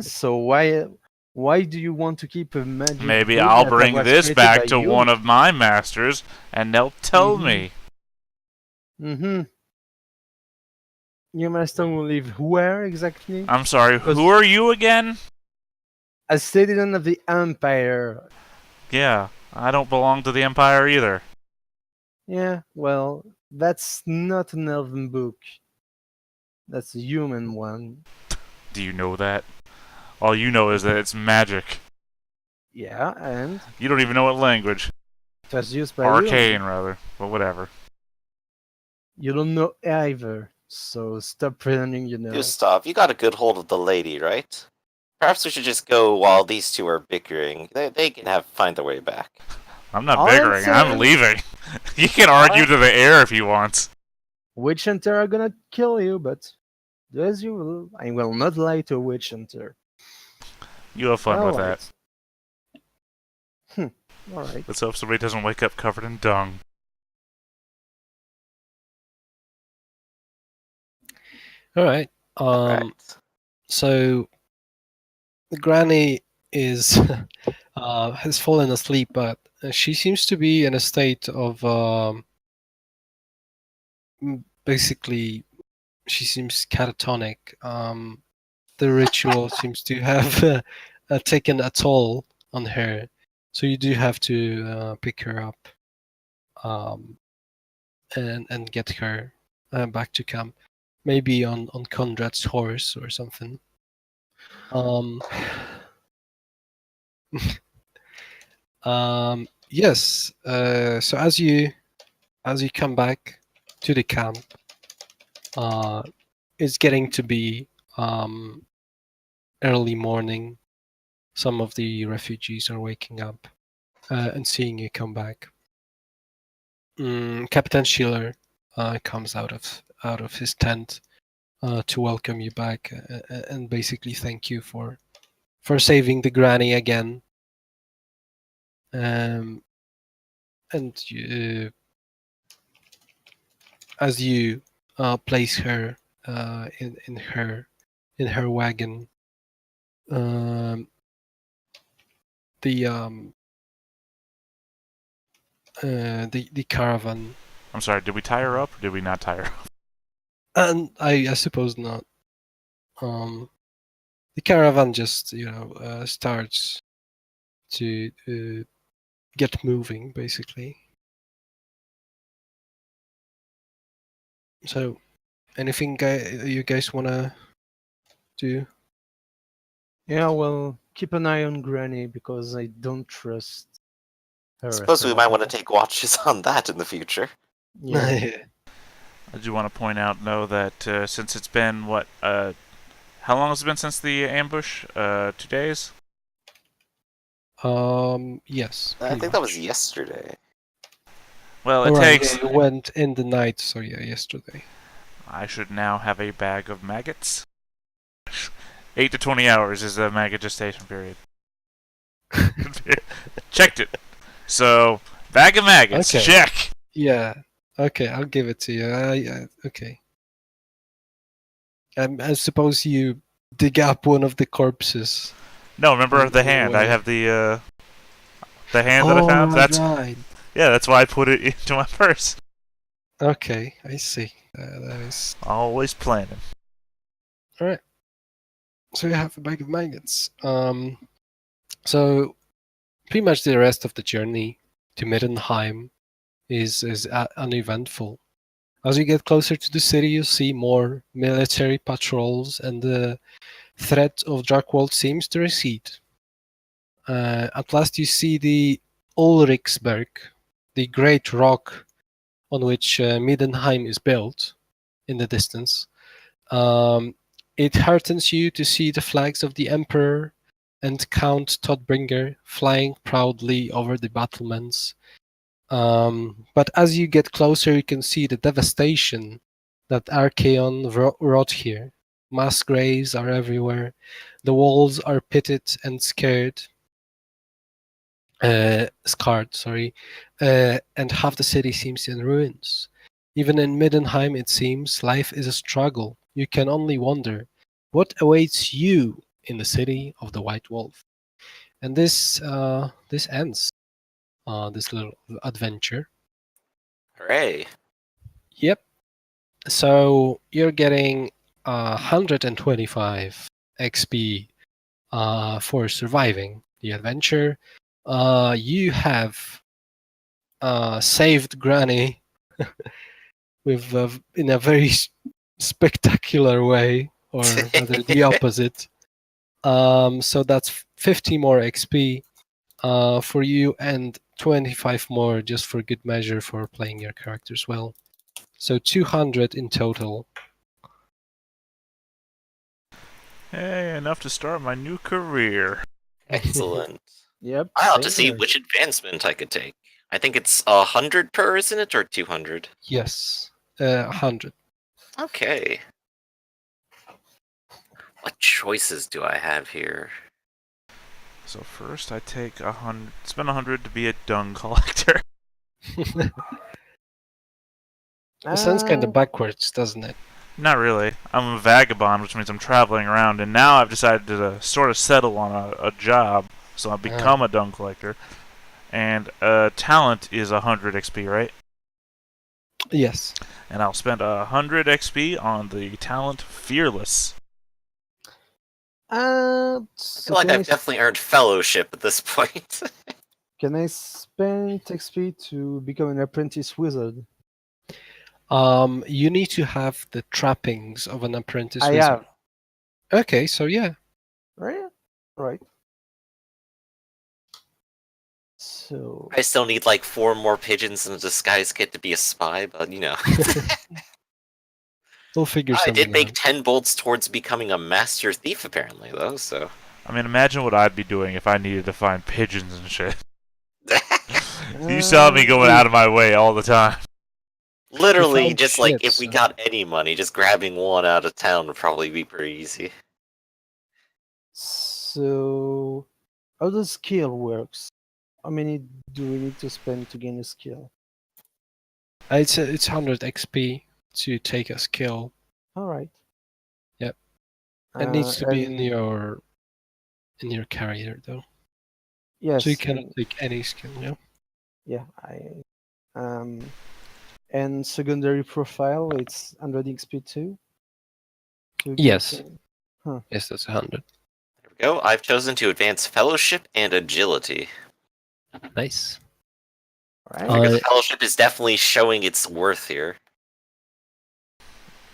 [SPEAKER 4] So why do you want to keep a magic
[SPEAKER 3] Maybe
[SPEAKER 4] book
[SPEAKER 3] I'll
[SPEAKER 4] that
[SPEAKER 3] bring
[SPEAKER 4] was
[SPEAKER 3] this
[SPEAKER 4] created
[SPEAKER 3] back
[SPEAKER 4] by
[SPEAKER 3] to
[SPEAKER 4] you?
[SPEAKER 3] one of my masters, and they'll tell me.
[SPEAKER 4] Your master will live where exactly?
[SPEAKER 3] I'm sorry,
[SPEAKER 4] Because-
[SPEAKER 3] who are you again?
[SPEAKER 4] A citizen of the Empire.
[SPEAKER 3] Yeah, I don't belong to the Empire either.
[SPEAKER 4] Yeah, well, that's not an elven book. That's a human one.
[SPEAKER 3] Do you know that? All you know is that it's magic.
[SPEAKER 4] Yeah, and
[SPEAKER 3] You don't even know what language.
[SPEAKER 4] it was used by
[SPEAKER 3] Arcane,
[SPEAKER 4] you.
[SPEAKER 3] rather. But whatever.
[SPEAKER 4] You don't know either, so stop pretending you know.
[SPEAKER 5] Gustav, you got a good hold of the lady, right? Perhaps we should just go while these two are bickering. They can find their way back.
[SPEAKER 3] I'm not
[SPEAKER 4] All I'm
[SPEAKER 3] bickering. I'm
[SPEAKER 4] saying-
[SPEAKER 3] leaving. You can argue to the air if you want.
[SPEAKER 4] Witch hunter are gonna kill you, but do as you will. I will not lie to a witch hunter.
[SPEAKER 3] You have fun with that.
[SPEAKER 4] Alright.
[SPEAKER 3] Let's hope somebody doesn't wake up covered in dung.
[SPEAKER 1] All right.
[SPEAKER 5] Right.
[SPEAKER 1] So the granny is has fallen asleep, but she seems to be in a state of basically she seems catatonic. The ritual seems to have taken a toll on her, so you do have to pick her up and get her back to camp, maybe on Conrad's horse or something. Yes. So as you come back to the camp, it's getting to be early morning. Some of the refugees are waking up and seeing you come back. Captain Schiller comes out of his tent to welcome you back and basically thank you for saving the granny again. And as you place her in her wagon, the caravan.
[SPEAKER 3] I'm sorry, did we tie her up or did we not tie her up?
[SPEAKER 1] And I suppose not. The caravan just starts to get moving, basically. So, anything you guys wanna do?
[SPEAKER 4] Yeah, well, keep an eye on Granny because I don't trust her.
[SPEAKER 5] Suppose
[SPEAKER 4] at
[SPEAKER 5] we might
[SPEAKER 4] all.
[SPEAKER 5] want to take watches on that in the future.
[SPEAKER 4] Yeah.
[SPEAKER 3] I do want to point out, though, that since it's been, how long has it been since the ambush? 2 days?
[SPEAKER 1] Yes.
[SPEAKER 5] I
[SPEAKER 1] pretty
[SPEAKER 5] think that was
[SPEAKER 1] much.
[SPEAKER 5] yesterday.
[SPEAKER 3] Well, it
[SPEAKER 1] Alright,
[SPEAKER 3] takes...
[SPEAKER 1] yeah, you went in the night, so yeah, yesterday.
[SPEAKER 3] I should now have a bag of maggots. 8 to 20 hours is the maggot gestation period. Checked it. So, bag of maggots,
[SPEAKER 1] Okay.
[SPEAKER 3] check!
[SPEAKER 1] Yeah. Okay, I'll give it to you. Okay. I suppose you dig up one of the corpses.
[SPEAKER 3] No, remember
[SPEAKER 1] In
[SPEAKER 3] the
[SPEAKER 1] a
[SPEAKER 3] hand. I
[SPEAKER 1] way.
[SPEAKER 3] have the hand that I found? That's
[SPEAKER 1] right.
[SPEAKER 3] Yeah, that's why I put it into my purse.
[SPEAKER 1] Okay, I see. That is
[SPEAKER 3] Always planning.
[SPEAKER 1] all right. So you have a bag of maggots. So pretty much the rest of the journey to Middenheim is uneventful. As you get closer to the city, you see more military patrols, and the threat of Dracwold seems to recede. At last, you see the Ulrichsberg, the great rock on which Middenheim is built, in the distance. It heartens you to see the flags of the Emperor and Count Todbringer flying proudly over the battlements. But as you get closer, you can see the devastation that Archaon wrought here. Mass graves are everywhere. The walls are pitted and scarred, and half the city seems in ruins. Even in Middenheim, it seems, life is a struggle. You can only wonder what awaits you in the city of the White Wolf. And this ends this little adventure.
[SPEAKER 5] Hooray!
[SPEAKER 1] Yep. So you're getting 125 XP for surviving the adventure. You have saved Granny with in a very spectacular way, or rather the opposite. So that's 50 more XP for you, and 25 more just for good measure for playing your characters well. So 200 in total.
[SPEAKER 3] Hey, enough to start my new career.
[SPEAKER 5] Excellent.
[SPEAKER 4] Yep.
[SPEAKER 5] I ought to
[SPEAKER 4] same
[SPEAKER 5] see
[SPEAKER 4] here.
[SPEAKER 5] which advancement I could take. I think it's 100 per, isn't it, or 200?
[SPEAKER 1] Yes, 100.
[SPEAKER 5] Okay. What choices do I have here?
[SPEAKER 3] So first I take spend 100 to be a dung collector.
[SPEAKER 1] It sounds kind
[SPEAKER 4] Uh,
[SPEAKER 1] of backwards, doesn't it?
[SPEAKER 3] Not really. I'm a vagabond, which means I'm traveling around, and now I've decided to sort of settle on a job, so I've become a dung collector. And talent is 100 XP, right?
[SPEAKER 1] Yes.
[SPEAKER 3] And I'll spend 100 XP on the talent Fearless.
[SPEAKER 5] I
[SPEAKER 4] so
[SPEAKER 5] feel like
[SPEAKER 4] can
[SPEAKER 5] I've definitely earned fellowship at this point.
[SPEAKER 4] can I spend XP to become an apprentice wizard?
[SPEAKER 1] You need to have the trappings of an apprentice
[SPEAKER 4] I
[SPEAKER 1] wizard.
[SPEAKER 4] have.
[SPEAKER 1] Okay, so yeah.
[SPEAKER 4] Right? Right. So
[SPEAKER 5] I still need like 4 more pigeons and a disguise kit to be a spy, but you know.
[SPEAKER 1] We'll figure
[SPEAKER 5] I did
[SPEAKER 1] something
[SPEAKER 5] make
[SPEAKER 1] out.
[SPEAKER 5] 10 bolts towards becoming a master thief, apparently, though, so.
[SPEAKER 3] I mean, imagine what I'd be doing if I needed to find pigeons and shit. You saw me going out of my way all the time.
[SPEAKER 5] Literally,
[SPEAKER 1] found
[SPEAKER 5] just like
[SPEAKER 1] shit,
[SPEAKER 5] if we
[SPEAKER 1] so-
[SPEAKER 5] got any money, just grabbing one out of town would probably be pretty easy.
[SPEAKER 4] So how does skill works? How many do we need to spend to gain a skill?
[SPEAKER 1] It's 100 XP to take a skill.
[SPEAKER 4] All right.
[SPEAKER 1] Yep. It needs to be in
[SPEAKER 4] and
[SPEAKER 1] your carrier though.
[SPEAKER 4] yes,
[SPEAKER 1] So you cannot take any skill, yeah?
[SPEAKER 4] yeah, and secondary profile, it's 100 XP too. to get,
[SPEAKER 1] Yes.
[SPEAKER 4] uh,
[SPEAKER 1] Yes, that's 100.
[SPEAKER 5] There we go. I've chosen to advance fellowship and agility.
[SPEAKER 1] Nice.
[SPEAKER 4] Right.
[SPEAKER 5] Because fellowship is definitely showing its worth here.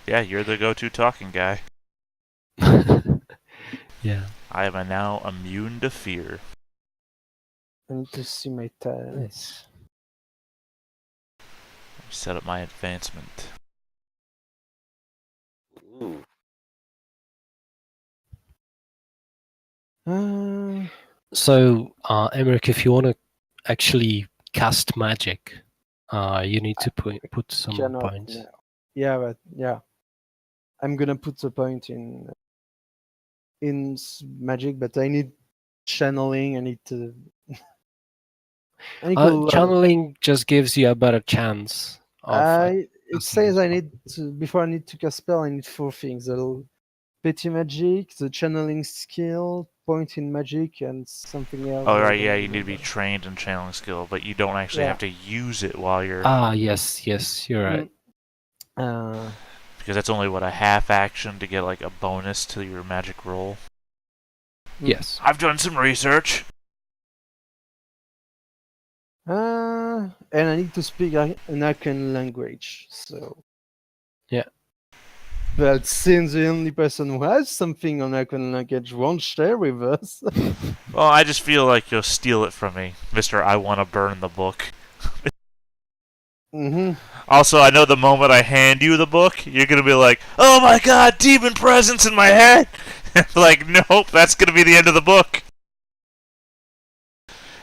[SPEAKER 3] Yeah, you're the go-to talking guy.
[SPEAKER 1] Yeah.
[SPEAKER 3] I am now immune to fear.
[SPEAKER 4] I need to see my tab.
[SPEAKER 1] Nice.
[SPEAKER 3] Set up my advancement.
[SPEAKER 5] Ooh.
[SPEAKER 1] So, Emmerich, if you want to actually cast magic, you need to put some
[SPEAKER 4] Cannot
[SPEAKER 1] points.
[SPEAKER 4] now. Yeah, but yeah, I'm gonna put a point in magic, but I need channeling. I need to. I need to
[SPEAKER 1] Channeling just gives you a better chance of.
[SPEAKER 4] it says I need to, before I need to cast spell, I need 4 things: the petty magic, the channeling skill, point in magic, and something else.
[SPEAKER 3] Oh,
[SPEAKER 4] I
[SPEAKER 3] right,
[SPEAKER 4] don't
[SPEAKER 3] yeah, you need to be
[SPEAKER 4] remember.
[SPEAKER 3] trained in channeling skill, but you don't actually
[SPEAKER 4] Yeah.
[SPEAKER 3] have to use it while you're...
[SPEAKER 1] Yes, you're right.
[SPEAKER 3] Because that's only, what, a half action to get, like, a bonus to your magic roll?
[SPEAKER 1] Yes.
[SPEAKER 3] I've done some research.
[SPEAKER 4] And I need to speak an Arcane language, so.
[SPEAKER 1] Yeah.
[SPEAKER 4] But since the only person who has something on Arcane language won't share with us.
[SPEAKER 3] Well, I just feel like you'll steal it from me, Mr. I want to burn the book. Also, I know the moment I hand you the book, you're going to be like, oh my god, demon presence in my head! Like, nope, that's going to be the end of the book.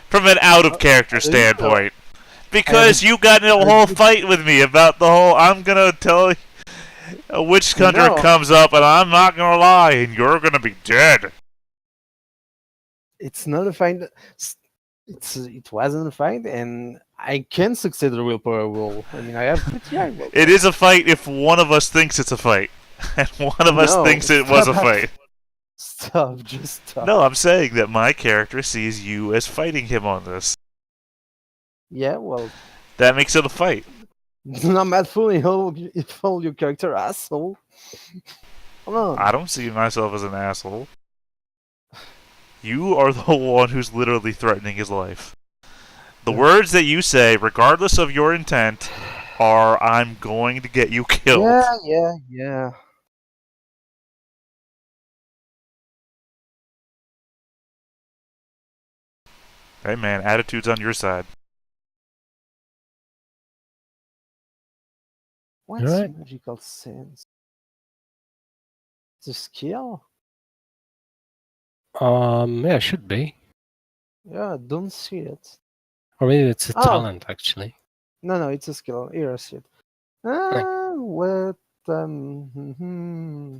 [SPEAKER 3] From an out-of-character standpoint. Because you got in a whole fight with me about the whole, I'm going to tell a witch hunter comes up and I'm not going to lie and you're going to be dead.
[SPEAKER 4] It's not a fight. It wasn't a fight, and I can succeed the willpower roll. I mean, I have pretty high willpower.
[SPEAKER 3] It is a fight if one of us thinks it's a fight. And one of us thinks it was a fight.
[SPEAKER 4] Stop, just stop.
[SPEAKER 3] No, I'm saying that my character sees you as fighting him on this.
[SPEAKER 4] Yeah, well.
[SPEAKER 3] That makes it a fight.
[SPEAKER 4] Not mad fool if all your character asshole. Come on.
[SPEAKER 3] I don't see myself as an asshole. You are the one who's literally threatening his life. The words that you say, regardless of your intent, or I'm going to get you killed.
[SPEAKER 4] Yeah.
[SPEAKER 3] Hey man, attitude's on your side.
[SPEAKER 4] What's
[SPEAKER 1] Alright.
[SPEAKER 4] magical sense? It's a skill?
[SPEAKER 1] Yeah, it should be.
[SPEAKER 4] Yeah, I don't see it.
[SPEAKER 1] Or maybe it's a
[SPEAKER 4] Oh.
[SPEAKER 1] talent, actually.
[SPEAKER 4] No, it's a skill. Here, I see it. What? Hmm.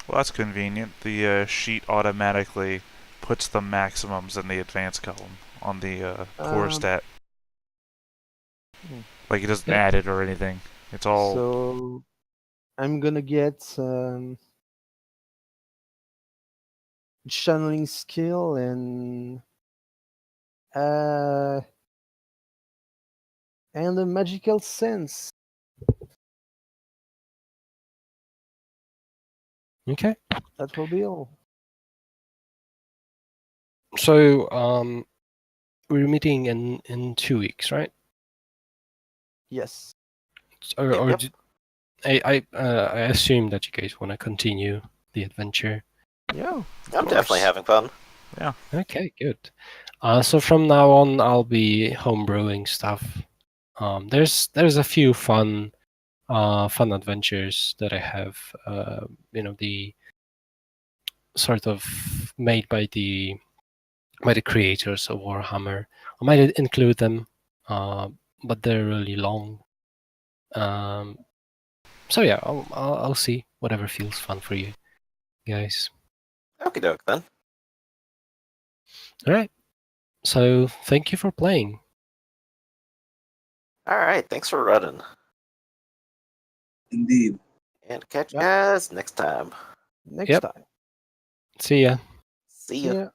[SPEAKER 3] Well, that's convenient. The sheet automatically puts the maximums in the advanced column on the core stat. Like it doesn't
[SPEAKER 1] Yeah.
[SPEAKER 3] add it or anything. It's all.
[SPEAKER 4] So I'm gonna get channeling skill and a magical sense.
[SPEAKER 1] Okay.
[SPEAKER 4] That will be all.
[SPEAKER 1] So, we're meeting in 2 weeks, right?
[SPEAKER 4] Yes.
[SPEAKER 1] Or
[SPEAKER 5] Yep.
[SPEAKER 1] I assume that you guys want to continue the adventure.
[SPEAKER 4] Yeah.
[SPEAKER 5] I'm
[SPEAKER 1] course.
[SPEAKER 5] definitely having fun.
[SPEAKER 1] Okay, good. So from now on, I'll be homebrewing stuff. There's a few fun adventures that I have. The sort of made by the creators of Warhammer. I might include them, but they're really long. So yeah, I'll see whatever feels fun for you guys.
[SPEAKER 5] Okie doke then.
[SPEAKER 1] All right. So thank you for playing.
[SPEAKER 5] Alright, thanks for running.
[SPEAKER 2] Indeed.
[SPEAKER 5] And catch you
[SPEAKER 4] Yep.
[SPEAKER 5] guys next time.
[SPEAKER 4] Next
[SPEAKER 1] Yep.
[SPEAKER 4] time.
[SPEAKER 1] See ya.
[SPEAKER 5] See
[SPEAKER 4] See
[SPEAKER 5] ya.
[SPEAKER 4] ya.